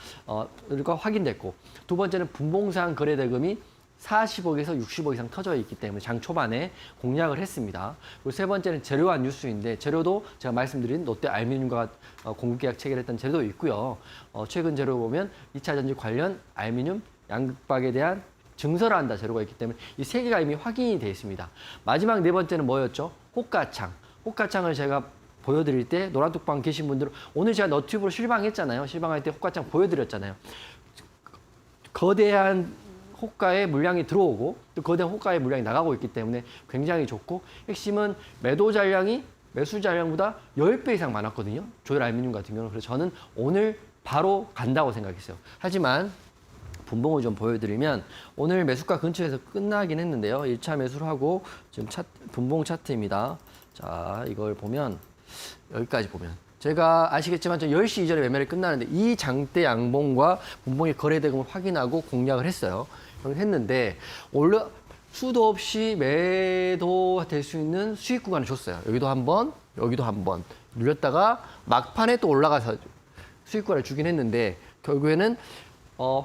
이거 확인됐고, 두 번째는 분봉상 거래대금이 40억에서 60억 이상 터져 있기 때문에 장 초반에 공략을 했습니다. 그리고 세 번째는 재료와 뉴스인데 재료도 제가 말씀드린 롯데 알미늄과 공급계약 체결했던 재료도 있고요. 최근 재료 보면 2차 전지 관련 알미늄 양극박에 대한 증설을 한다 재료가 있기 때문에 이 세 개가 이미 확인이 되어 있습니다. 마지막 네 번째는 뭐였죠? 호가창. 호가창을 제가 보여드릴 때 노란톡방 계신 분들은 오늘 제가 너튜브로 실방했잖아요. 실방할 때 호가창 보여드렸잖아요. 거대한 호가의 물량이 들어오고 또 거대한 호가의 물량이 나가고 있기 때문에 굉장히 좋고, 핵심은 매도 잔량이 매수 잔량보다 10배 이상 많았거든요. 조일 알미늄 같은 경우는. 그래서 저는 오늘 바로 간다고 생각했어요. 하지만 분봉을 좀 보여드리면 오늘 매수가 근처에서 끝나긴 했는데요. 1차 매수를 하고 지금 분봉 차트입니다. 자, 이걸 보면 여기까지 보면 제가 아시겠지만 저 10시 이전에 매매를 끝나는데 이 장대 양봉과 분봉의 거래대금을 확인하고 공략을 했어요. 했는데 원래 수도 없이 매도될 수 있는 수익 구간을 줬어요. 여기도 한 번, 여기도 한 번 눌렸다가 막판에 또 올라가서 수익 구간을 주긴 했는데 결국에는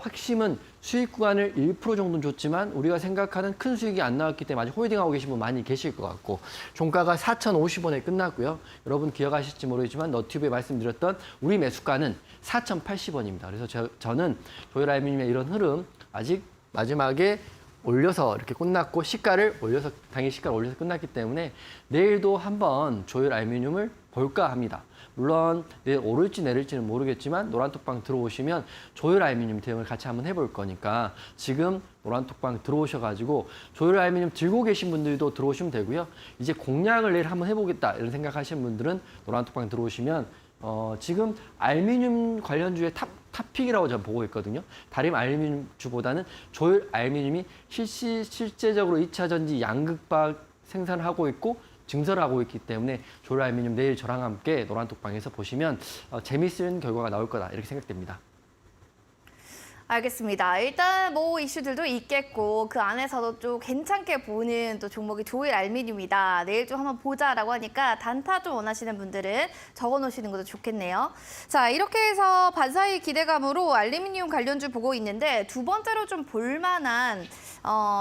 핵심은 수익 구간을 1% 정도는 줬지만 우리가 생각하는 큰 수익이 안 나왔기 때문에 아직 홀딩하고 계신 분 많이 계실 것 같고, 종가가 4,050원에 끝났고요. 여러분 기억하실지 모르겠지만 너튜브에 말씀드렸던 우리 매수가는 4,080원입니다. 그래서 저는 조일 알미늄의 이런 흐름 아직 마지막에 올려서 이렇게 끝났고 시가를 올려서 당일 시가를 올려서 끝났기 때문에 내일도 한번 조일 알미늄을 볼까 합니다. 물론 내일 오를지 내릴지는 모르겠지만 노란톡방 들어오시면 조일 알미늄 대응을 같이 한번 해볼 거니까 지금 노란톡방 들어오셔가지고 조일 알미늄 들고 계신 분들도 들어오시면 되고요. 이제 공략을 내일 한번 해보겠다 이런 생각하시는 분들은 노란톡방 들어오시면 지금 알미늄 관련주의 탑픽이라고 저는 보고 있거든요. 다림 알미늄주보다는 조일 알미늄이 실제적으로 2차 전지 양극박 생산하고 있고 증설하고 있기 때문에 조일 알미늄 내일 저랑 함께 노란톡방에서 보시면 재미있는 결과가 나올 거다 이렇게 생각됩니다. 알겠습니다. 일단 뭐 이슈들도 있겠고 그 안에서도 좀 괜찮게 보는 또 종목이 조일 알미늄이다. 내일 좀 한번 보자라고 하니까 단타 좀 원하시는 분들은 적어놓으시는 것도 좋겠네요. 자, 이렇게 해서 반사이 기대감으로 알루미늄 관련주 보고 있는데 두 번째로 좀 볼만한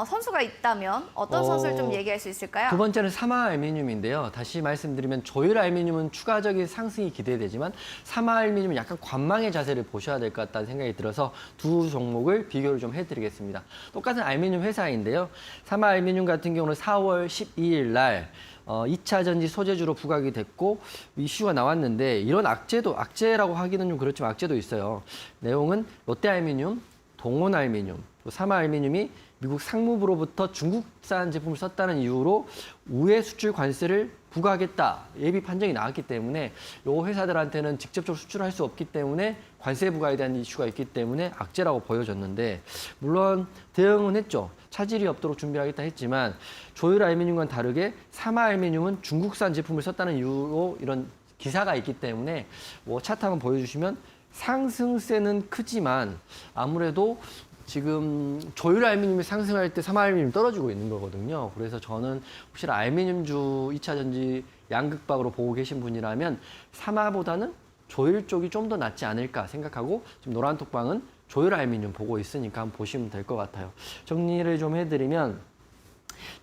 선수가 있다면 어떤 선수를 좀 얘기할 수 있을까요? 두 번째는 사마 알미늄인데요. 다시 말씀드리면 조일 알미늄은 추가적인 상승이 기대되지만 사마 알미늄은 약간 관망의 자세를 보셔야 될 것 같다는 생각이 들어서 두 종목을 비교를 좀 해드리겠습니다. 똑같은 알미늄 회사인데요. 사마 알미늄 같은 경우는 4월 12일 날 2차 전지 소재주로 부각이 됐고 이슈가 나왔는데 이런 악재라고 하기는 좀 그렇지만 악재도 있어요. 내용은 롯데 알미늄, 동원 알미늄, 또 사마 알미늄이 미국 상무부로부터 중국산 제품을 썼다는 이유로 우회 수출 관세를 부과하겠다 예비 판정이 나왔기 때문에 이 회사들한테는 직접적으로 수출할 수 없기 때문에 관세 부과에 대한 이슈가 있기 때문에 악재라고 보여졌는데, 물론 대응은 했죠. 차질이 없도록 준비하겠다 했지만 조일 알미늄과는 다르게 사마 알미늄은 중국산 제품을 썼다는 이유로 이런 기사가 있기 때문에 뭐 차트 한번 보여주시면 상승세는 크지만 아무래도 지금 조일 알미늄이 상승할 때 사마 알미늄이 떨어지고 있는 거거든요. 그래서 저는 혹시나 알미늄주 2차 전지 양극박으로 보고 계신 분이라면 사마보다는 조일 쪽이 좀 더 낫지 않을까 생각하고 지금 노란톡방은 조일 알미늄 보고 있으니까 한번 보시면 될 것 같아요. 정리를 좀 해드리면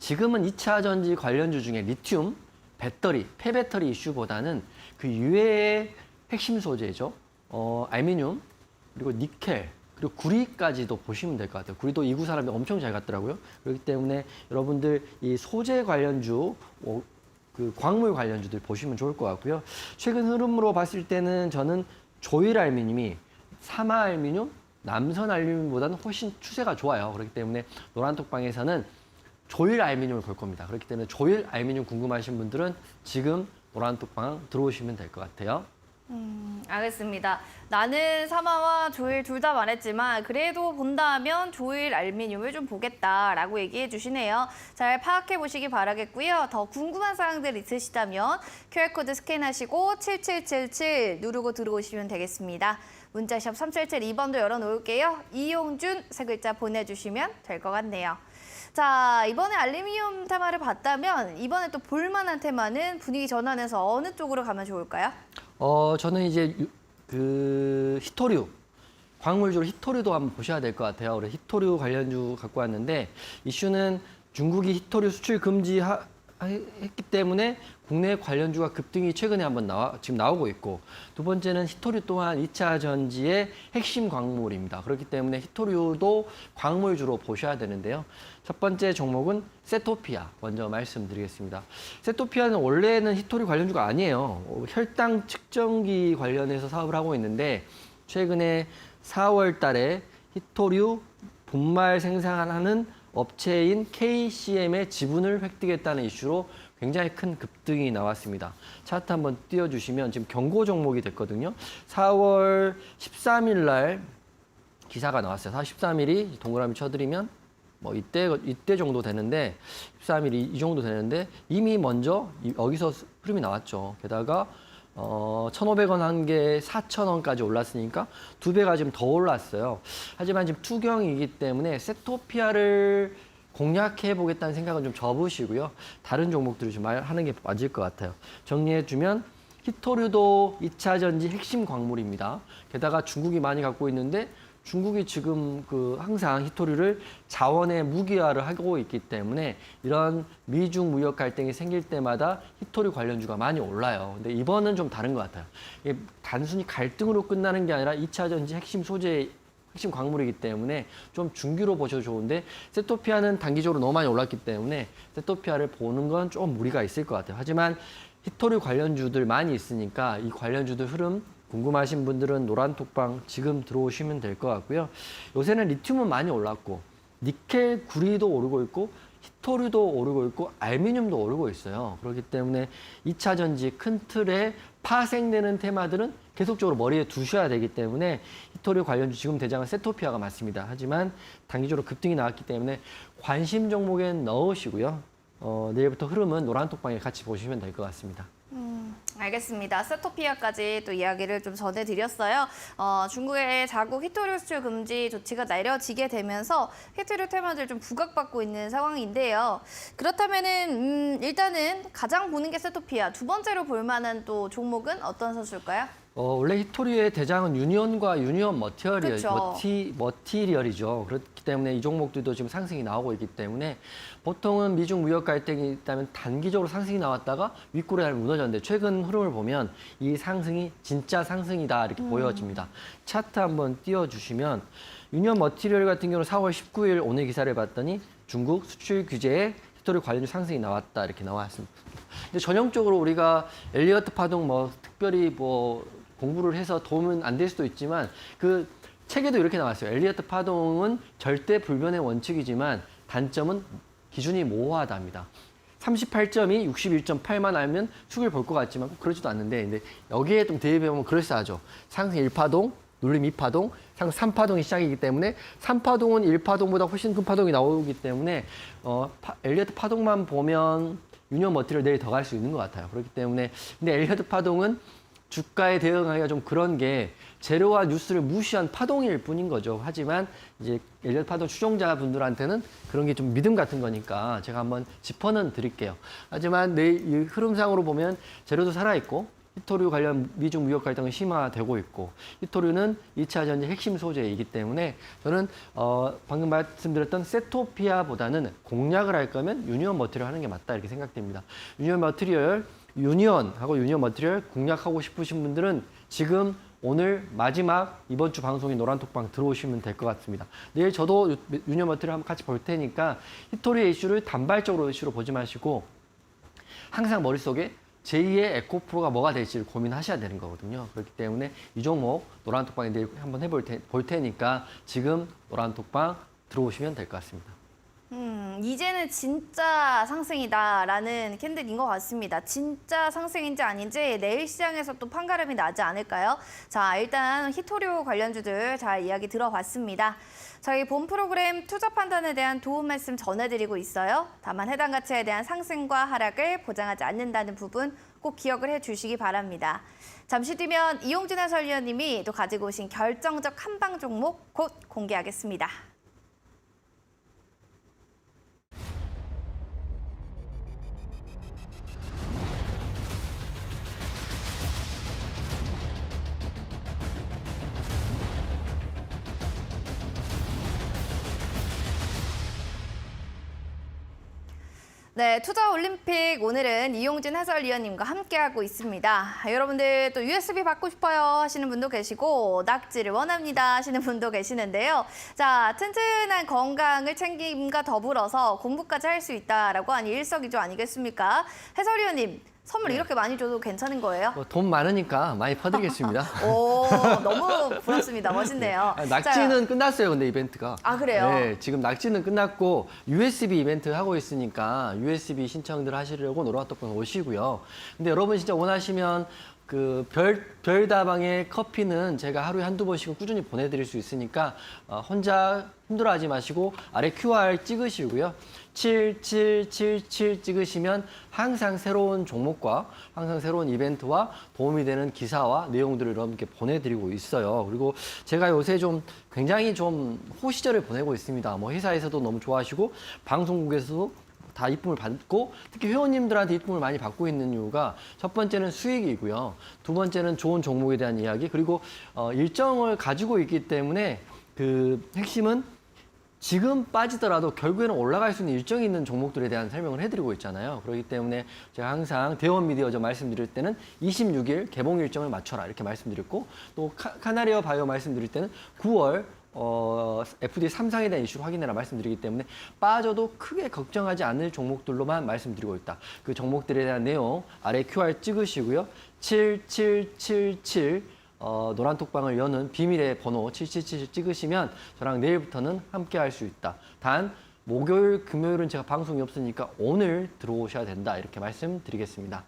지금은 2차 전지 관련주 중에 리튬, 배터리, 폐배터리 이슈보다는 그 이외의 핵심 소재죠. 알미늄, 그리고 니켈, 그리고 구리까지도 보시면 될 것 같아요. 구리도 이구 사람이 엄청 잘 갔더라고요. 그렇기 때문에 여러분들 이 소재 관련주, 그 광물 관련주들 보시면 좋을 것 같고요. 최근 흐름으로 봤을 때는 저는 조일 알미늄이 사마 알미늄, 남선 알미늄보다는 훨씬 추세가 좋아요. 그렇기 때문에 노란톡방에서는 조일 알미늄을 볼 겁니다. 그렇기 때문에 조일 알미늄 궁금하신 분들은 지금 노란톡방 들어오시면 될 것 같아요. 알겠습니다. 나는 사마와 조일 둘 다 말했지만 그래도 본다면 조일 알미늄을 좀 보겠다라고 얘기해 주시네요. 잘 파악해 보시기 바라겠고요. 더 궁금한 사항들 있으시다면 QR코드 스캔하시고 7777 누르고 들어오시면 되겠습니다. 문자샵 3772번도 열어놓을게요. 이용준 세 글자 보내주시면 될 것 같네요. 자, 이번에 알루미늄 테마를 봤다면 이번에 또 볼만한 테마는 분위기 전환해서 어느 쪽으로 가면 좋을까요? 저는 이제 그 히토류, 광물주로 히토류도 한번 보셔야 될 것 같아요. 그래서 히토류 관련주 갖고 왔는데 이슈는 중국이 히토류 수출 금지했기 때문에 국내 관련주가 급등이 최근에 한번 지금 나오고 있고, 두 번째는 히토류 또한 2차 전지의 핵심 광물입니다. 그렇기 때문에 히토류도 광물주로 보셔야 되는데요. 첫 번째 종목은 세토피아 먼저 말씀드리겠습니다. 세토피아는 원래는 히토류 관련주가 아니에요. 혈당 측정기 관련해서 사업을 하고 있는데 최근에 4월 달에 히토류 분말 생산하는 업체인 KCM의 지분을 획득했다는 이슈로 굉장히 큰 급등이 나왔습니다. 차트 한번 띄워주시면 지금 경고 종목이 됐거든요. 4월 13일 날 기사가 나왔어요. 4월 13일이 동그라미 쳐드리면 뭐 이때 정도 되는데 13일이 이 정도 되는데 이미 먼저 여기서 흐름이 나왔죠. 게다가 1,500원 한 개 4,000원까지 올랐으니까 2배가 지금 더 올랐어요. 하지만 지금 투경이기 때문에 세토피아를 공략해 보겠다는 생각은 좀 접으시고요. 다른 종목들을 좀 하는 게 맞을 것 같아요. 정리해 주면 히토류도 2차 전지 핵심 광물입니다. 게다가 중국이 많이 갖고 있는데 중국이 지금 항상 히토류를 자원의 무기화를 하고 있기 때문에 이런 미중 무역 갈등이 생길 때마다 히토류 관련주가 많이 올라요. 근데 이번은 좀 다른 것 같아요. 이게 단순히 갈등으로 끝나는 게 아니라 2차 전지 핵심 소재, 핵심 광물이기 때문에 좀 중기로 보셔도 좋은데 세토피아는 단기적으로 너무 많이 올랐기 때문에 세토피아를 보는 건 좀 무리가 있을 것 같아요. 하지만 히토류 관련주들 많이 있으니까 이 관련주들 흐름 궁금하신 분들은 노란톡방 지금 들어오시면 될 것 같고요. 요새는 리튬은 많이 올랐고 니켈, 구리도 오르고 있고 히토류도 오르고 있고 알루미늄도 오르고 있어요. 그렇기 때문에 2차 전지 큰 틀에 파생되는 테마들은 계속적으로 머리에 두셔야 되기 때문에 히토류 관련주 지금 대장은 세토피아가 맞습니다. 하지만 단기적으로 급등이 나왔기 때문에 관심 종목엔 넣으시고요. 내일부터 흐름은 노란톡방에 같이 보시면 될 것 같습니다. 알겠습니다. 세토피아까지 또 이야기를 좀 전해드렸어요. 중국의 자국 히토류 수출 금지 조치가 내려지게 되면서 히토류 테마들 좀 부각받고 있는 상황인데요. 그렇다면은 일단은 가장 보는 게 세토피아, 두 번째로 볼 만한 또 종목은 어떤 선수일까요? 원래 히토류의 대장은 유니온과 유니온 그쵸. 머티리얼이죠. 그렇기 때문에 이 종목들도 지금 상승이 나오고 있기 때문에 보통은 미중 무역 갈등이 있다면 단기적으로 상승이 나왔다가 윗골이 잘 무너졌는데 최근 흐름을 보면 이 상승이 진짜 상승이다 이렇게 보여집니다. 차트 한번 띄워주시면 유니온 머티리얼 같은 경우는 4월 19일 오늘 기사를 봤더니 중국 수출 규제에 히토류 관련주 상승이 나왔다 이렇게 나왔습니다. 근데 전형적으로 우리가 엘리어트 파동 특별히 공부를 해서 도움은 안 될 수도 있지만 그 책에도 이렇게 나왔어요. 엘리어트 파동은 절대 불변의 원칙이지만 단점은 기준이 모호하답니다. 38점이 61.8만 알면 축을 볼 것 같지만 그러지도 않는데 근데 여기에 좀 대비하면 그럴싸하죠. 상승 1파동, 눌림 2파동, 상승 3파동이 시작이기 때문에 3파동은 1파동보다 훨씬 큰 파동이 나오기 때문에 엘리어트 파동만 보면 유니온 머티리얼 내일 더 갈 수 있는 것 같아요. 그렇기 때문에 근데 엘리어트 파동은 주가에 대응하기가 좀 그런 게 재료와 뉴스를 무시한 파동일 뿐인 거죠. 하지만 이제 엘리어트 파동 추종자분들한테는 그런 게 좀 믿음 같은 거니까 제가 한번 짚어는 드릴게요. 하지만 내일 이 흐름상으로 보면 재료도 살아있고 히토류 관련 미중 무역 갈등은 심화되고 있고 히토류는 2차 전지 핵심 소재이기 때문에 저는 방금 말씀드렸던 세토피아보다는 공략을 할 거면 유니온 머티리얼 하는 게 맞다 이렇게 생각됩니다. 유니온하고 유니온 머티리얼 공략하고 싶으신 분들은 지금 오늘 마지막 이번 주 방송인 노란톡방 들어오시면 될 것 같습니다. 내일 저도 유니온 머티리얼 한번 같이 볼 테니까 히토리의 이슈를 단발적으로 이슈로 보지 마시고 항상 머릿속에 제2의 에코프로가 뭐가 될지를 고민하셔야 되는 거거든요. 그렇기 때문에 이 종목 노란톡방에 내일 한번 볼 테니까 지금 노란톡방 들어오시면 될 것 같습니다. 이제는 진짜 상승이다라는 캔들인 것 같습니다. 진짜 상승인지 아닌지 내일 시장에서 또 판가름이 나지 않을까요? 자, 일단 히토류 관련주들 잘 이야기 들어봤습니다. 저희 본 프로그램 투자 판단에 대한 도움 말씀 전해드리고 있어요. 다만 해당 가치에 대한 상승과 하락을 보장하지 않는다는 부분 꼭 기억을 해주시기 바랍니다. 잠시 뒤면 이용준 해설위원님이 또 가지고 오신 결정적 한방 종목 곧 공개하겠습니다. 네, 투자 올림픽 오늘은 이용진 해설위원님과 함께하고 있습니다. 여러분들 또 USB 받고 싶어요 하시는 분도 계시고 낙지를 원합니다 하시는 분도 계시는데요. 자, 튼튼한 건강을 챙김과 더불어서 공부까지 할 수 있다라고 하니 일석이조 아니겠습니까? 해설위원님, 선물 이렇게 많이 줘도 괜찮은 거예요? 돈 많으니까 많이 퍼드리겠습니다. 오, 너무 부럽습니다. 멋있네요. 낙지는 끝났어요, 근데 이벤트가. 아, 그래요? 네, 지금 낙지는 끝났고 USB 이벤트 하고 있으니까 USB 신청들 하시려고 노란톡방 오시고요. 근데 여러분 진짜 원하시면 그 별다방의 커피는 제가 하루에 한두 번씩은 꾸준히 보내드릴 수 있으니까 혼자 힘들어하지 마시고 아래 QR 찍으시고요. 7777 찍으시면 항상 새로운 종목과 항상 새로운 이벤트와 도움이 되는 기사와 내용들을 여러분께 보내드리고 있어요. 그리고 제가 요새 좀 굉장히 좀 호시절을 보내고 있습니다. 뭐 회사에서도 너무 좋아하시고 방송국에서도 다 이쁨을 받고 특히 회원님들한테 이쁨을 많이 받고 있는 이유가 첫 번째는 수익이고요. 두 번째는 좋은 종목에 대한 이야기 그리고 일정을 가지고 있기 때문에 그 핵심은 지금 빠지더라도 결국에는 올라갈 수 있는 일정이 있는 종목들에 대한 설명을 해드리고 있잖아요. 그렇기 때문에 제가 항상 대원 미디어저 말씀드릴 때는 26일 개봉 일정을 맞춰라 이렇게 말씀드렸고 또 카나리아 바이오 말씀드릴 때는 9월 FDA 3상에 대한 이슈를 확인해라 말씀드리기 때문에 빠져도 크게 걱정하지 않을 종목들로만 말씀드리고 있다. 그 종목들에 대한 내용 아래 QR 찍으시고요. 7777 노란톡방을 여는 비밀의 번호 7777 찍으시면 저랑 내일부터는 함께 할 수 있다. 단 목요일, 금요일은 제가 방송이 없으니까 오늘 들어오셔야 된다. 이렇게 말씀드리겠습니다.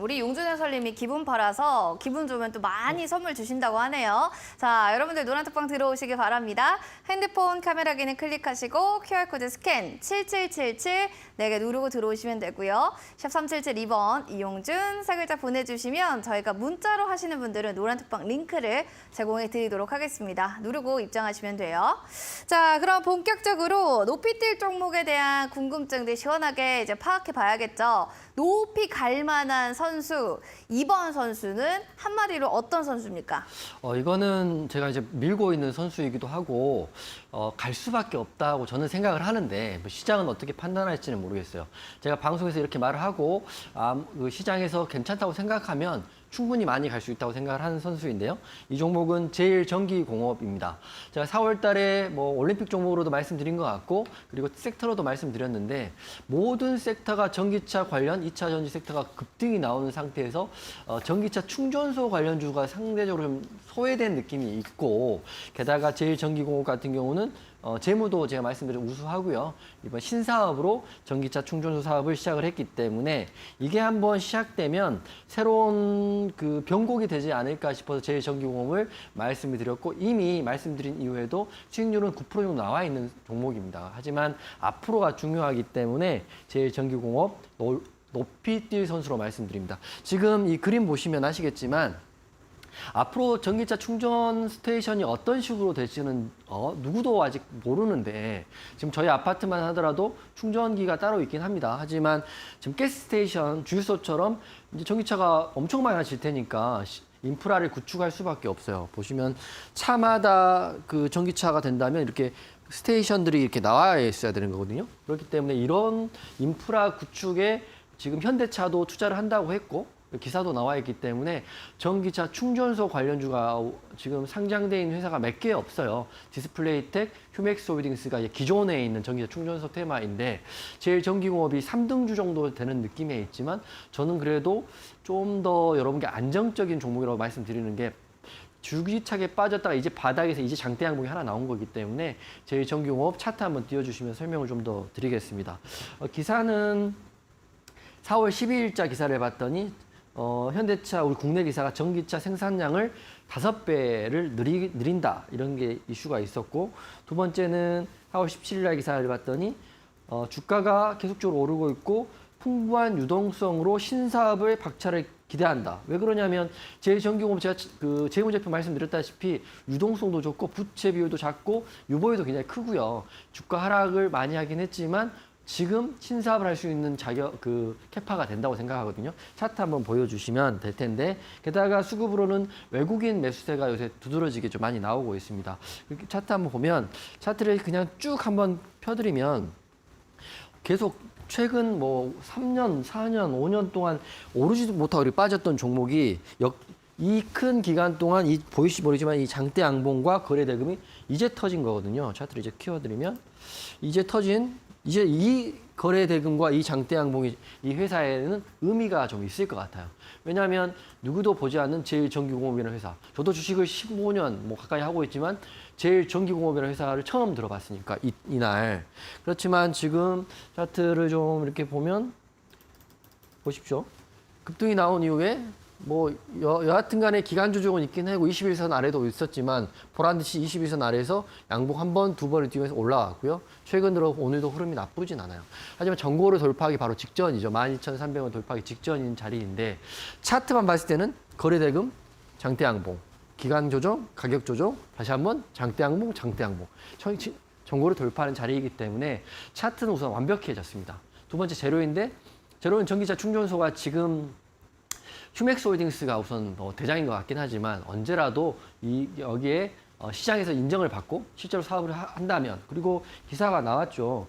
우리 용준 해설님이 기분 팔아서 기분 좋으면 또 많이 선물 주신다고 하네요. 자, 여러분들 노란톡방 들어오시기 바랍니다. 핸드폰 카메라 기능 클릭하시고 QR코드 스캔 7777 4개 누르고 들어오시면 되고요. 샵 3772번 이용준 세 글자 보내주시면 저희가 문자로 하시는 분들은 노란톡방 링크를 제공해 드리도록 하겠습니다. 누르고 입장하시면 돼요. 자, 그럼 본격적으로 높이 뛸 종목에 대한 궁금증들 시원하게 이제 파악해 봐야겠죠. 높이 갈 만한 선수, 이번 선수는 한마디로 어떤 선수입니까? 이거는 제가 이제 밀고 있는 선수이기도 하고 갈 수밖에 없다고 저는 생각을 하는데 뭐 시장은 어떻게 판단할지는 모르겠어요. 제가 방송에서 이렇게 말을 하고 그 시장에서 괜찮다고 생각하면 충분히 많이 갈 수 있다고 생각을 하는 선수인데요. 이 종목은 제일전기공업입니다. 제가 4월 달에 뭐 올림픽 종목으로도 말씀드린 것 같고 그리고 섹터로도 말씀드렸는데 모든 섹터가 전기차 관련 2차 전지 섹터가 급등이 나오는 상태에서 전기차 충전소 관련주가 상대적으로 좀 소외된 느낌이 있고 게다가 제일전기공업 같은 경우는 재무도 제가 말씀드린 우수하고요. 이번 신사업으로 전기차 충전소 사업을 시작을 했기 때문에 이게 한번 시작되면 새로운 그 변곡이 되지 않을까 싶어서 제일전기공업을 말씀을 드렸고 이미 말씀드린 이후에도 수익률은 9% 정도 나와 있는 종목입니다. 하지만 앞으로가 중요하기 때문에 제일전기공업 높이 뛸 선수로 말씀드립니다. 지금 이 그림 보시면 아시겠지만 앞으로 전기차 충전 스테이션이 어떤 식으로 될지는 누구도 아직 모르는데 지금 저희 아파트만 하더라도 충전기가 따로 있긴 합니다. 하지만 지금 가스 스테이션, 주유소처럼 이제 전기차가 엄청 많아질 테니까 인프라를 구축할 수밖에 없어요. 보시면 차마다 그 전기차가 된다면 이렇게 스테이션들이 이렇게 나와 있어야 되는 거거든요. 그렇기 때문에 이런 인프라 구축에 지금 현대차도 투자를 한다고 했고 기사도 나와 있기 때문에 전기차 충전소 관련주가 지금 상장돼 있는 회사가 몇 개 없어요. 디스플레이텍, 휴맥스 홀딩스가 기존에 있는 전기차 충전소 테마인데 제일전기공업이 3등주 정도 되는 느낌에 있지만 저는 그래도 좀 더 여러분께 안정적인 종목이라고 말씀드리는 게 줄기차게 빠졌다가 이제 바닥에서 이제 장대 양봉이 하나 나온 거기 때문에 제일전기공업 차트 한번 띄워주시면 설명을 좀 더 드리겠습니다. 기사는 4월 12일자 기사를 봤더니 현대차 우리 국내 기사가 전기차 생산량을 5배를 늘린다 이런 게 이슈가 있었고, 두 번째는 4월 17일 날 기사를 봤더니 주가가 계속적으로 오르고 있고 풍부한 유동성으로 신사업의 박차를 기대한다. 왜 그러냐면 제일전기공업 제가 그 재무제표 말씀드렸다시피 유동성도 좋고 부채 비율도 작고 유보율도 굉장히 크고요. 주가 하락을 많이 하긴 했지만 지금 신사업을 할 수 있는 자격 캐파가 된다고 생각하거든요. 차트 한번 보여주시면 될 텐데, 게다가 수급으로는 외국인 매수세가 요새 두드러지게 좀 많이 나오고 있습니다. 이렇게 차트 한번 보면 차트를 그냥 쭉 한번 펴드리면 계속 최근 뭐 3년, 4년, 5년 동안 오르지도 못하고 이렇게 빠졌던 종목이 이 큰 기간 동안 보이실지 모르지만 이 장대 양봉과 거래 대금이 이제 터진 거거든요. 차트를 이제 키워드리면 이제 이 거래 대금과 이 장대 양봉이 이 회사에는 의미가 좀 있을 것 같아요. 왜냐하면 누구도 보지 않는 제일전기공업이라는 회사. 저도 주식을 15년 뭐 가까이 하고 있지만 제일전기공업이라는 회사를 처음 들어봤으니까 이날. 그렇지만 지금 차트를 좀 이렇게 보면 보십시오. 급등이 나온 이후에 뭐 여하튼 간에 기간 조정은 있긴 하고 21선 아래도 있었지만 보란 듯이 21선 아래에서 양봉 한 번, 두 번을 띄우면서 올라왔고요. 최근 들어 오늘도 흐름이 나쁘진 않아요. 하지만 전고를 돌파하기 바로 직전이죠. 12,300원 돌파하기 직전인 자리인데 차트만 봤을 때는 거래 대금, 장대 양봉, 기간 조정, 가격 조정, 다시 한번 장대 양봉, 장대 양봉. 전고를 돌파하는 자리이기 때문에 차트는 우선 완벽해졌습니다. 두 번째 재료인데, 재료는 전기차 충전소가 지금 휴맥스 홀딩스가 우선 대장인 것 같긴 하지만 언제라도 여기에 시장에서 인정을 받고 실제로 사업을 한다면, 그리고 기사가 나왔죠.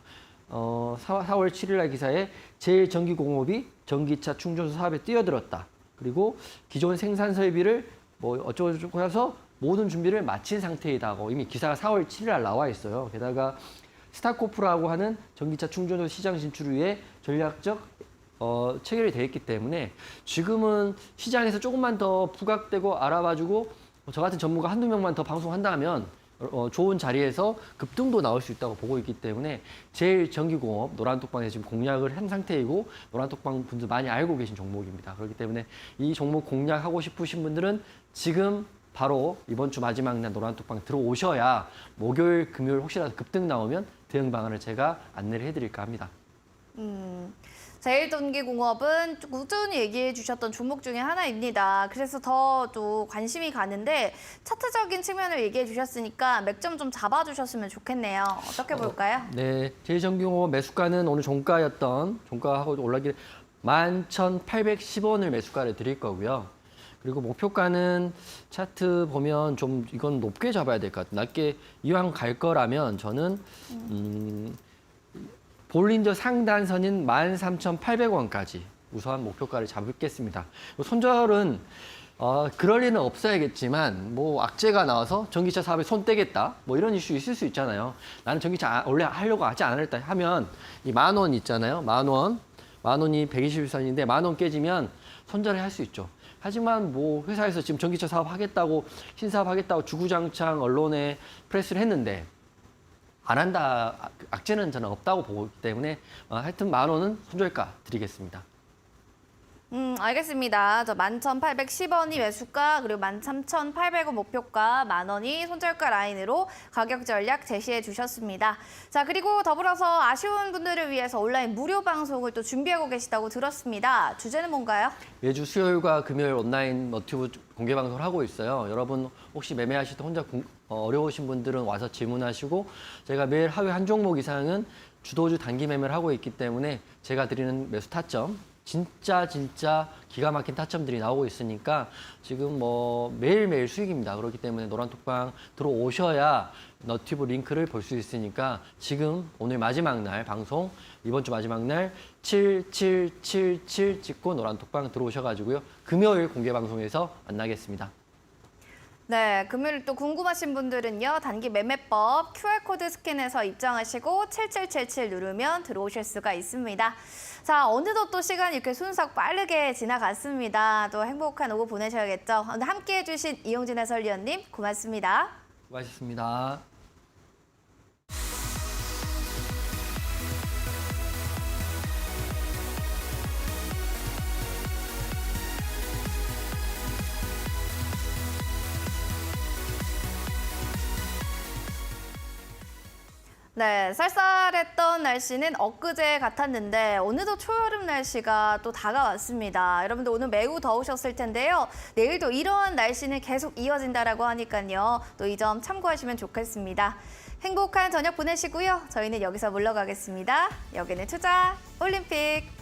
4월 7일 날 기사에 제일전기공업이 전기차 충전소 사업에 뛰어들었다. 그리고 기존 생산 설비를 뭐 어쩌고저쩌고 해서 모든 준비를 마친 상태이다고 이미 기사가 4월 7일 날 나와 있어요. 게다가 스타코프라고 하는 전기차 충전소 시장 진출을 위해 전략적 체결이 되어 있기 때문에 지금은 시장에서 조금만 더 부각되고 알아봐주고 저 같은 전문가 한두 명만 더 방송한다면 좋은 자리에서 급등도 나올 수 있다고 보고 있기 때문에 제일전기공업 노란톡방에 지금 공략을 한 상태이고 노란톡방 분들 많이 알고 계신 종목입니다. 그렇기 때문에 이 종목 공략하고 싶으신 분들은 지금 바로 이번 주 마지막 날 노란톡방 들어오셔야 목요일, 금요일 혹시라도 급등 나오면 대응 방안을 제가 안내를 해드릴까 합니다. 제일전기공업은 꾸준히 얘기해 주셨던 종목 중에 하나입니다. 그래서 더 또 관심이 가는데 차트적인 측면을 얘기해 주셨으니까 맥점 좀 잡아주셨으면 좋겠네요. 어떻게 볼까요? 네, 제일전기공업 매수가는 오늘 종가하고 올라길 11,810원을 매수가를 드릴 거고요. 그리고 목표가는 차트 보면 좀 이건 높게 잡아야 될 것 같아요. 낮게 이왕 갈 거라면 저는 볼린저 상단선인 13,800원까지 우선 목표가를 잡겠습니다. 손절은 그럴 리는 없어야겠지만 뭐 악재가 나와서 전기차 사업에 손 떼겠다 뭐 이런 이슈 있을 수 있잖아요. 나는 전기차 원래 하려고 하지 않았다 하면 이 10,000원 있잖아요. 10,000원이 121선인데 10,000원 깨지면 손절을 할 수 있죠. 하지만 뭐 회사에서 지금 전기차 사업 하겠다고 신사업 하겠다고 주구장창 언론에 프레스를 했는데 안 한다, 악재는 저는 없다고 보기 때문에 하여튼 10,000원은 손절가 드리겠습니다. 알겠습니다. 저 11,810원이 매수가, 그리고 13,800원 목표가, 10,000원이 손절가 라인으로 가격 전략 제시해 주셨습니다. 자, 그리고 더불어서 아쉬운 분들을 위해서 온라인 무료 방송을 또 준비하고 계시다고 들었습니다. 주제는 뭔가요? 매주 수요일과 금요일 온라인 너튜브 공개 방송을 하고 있어요. 여러분 혹시 매매하실 때 혼자 어려우신 분들은 와서 질문하시고, 제가 매일 하루에 한 종목 이상은 주도주 단기 매매를 하고 있기 때문에 제가 드리는 매수 타점, 진짜 기가 막힌 타점들이 나오고 있으니까 지금 뭐 매일매일 수익입니다. 그렇기 때문에 노란톡방 들어오셔야 너튜브 링크를 볼 수 있으니까 지금 오늘 마지막 날 방송, 이번 주 마지막 날 7777 찍고 노란톡방 들어오셔가지고요. 금요일 공개 방송에서 만나겠습니다. 네, 금요일 또 궁금하신 분들은요. 단기 매매법 QR코드 스캔해서 입장하시고 7777 누르면 들어오실 수가 있습니다. 자, 어느덧 또 시간이 이렇게 순삭 빠르게 지나갔습니다. 또 행복한 오후 보내셔야겠죠. 오늘 함께해 주신 이용진 해설위원님 고맙습니다. 수고하셨습니다. 네, 쌀쌀했던 날씨는 엊그제 같았는데 오늘도 초여름 날씨가 또 다가왔습니다. 여러분들 오늘 매우 더우셨을 텐데요. 내일도 이런 날씨는 계속 이어진다라고 하니까요. 또 이 점 참고하시면 좋겠습니다. 행복한 저녁 보내시고요. 저희는 여기서 물러가겠습니다. 여기는 투자 올림픽.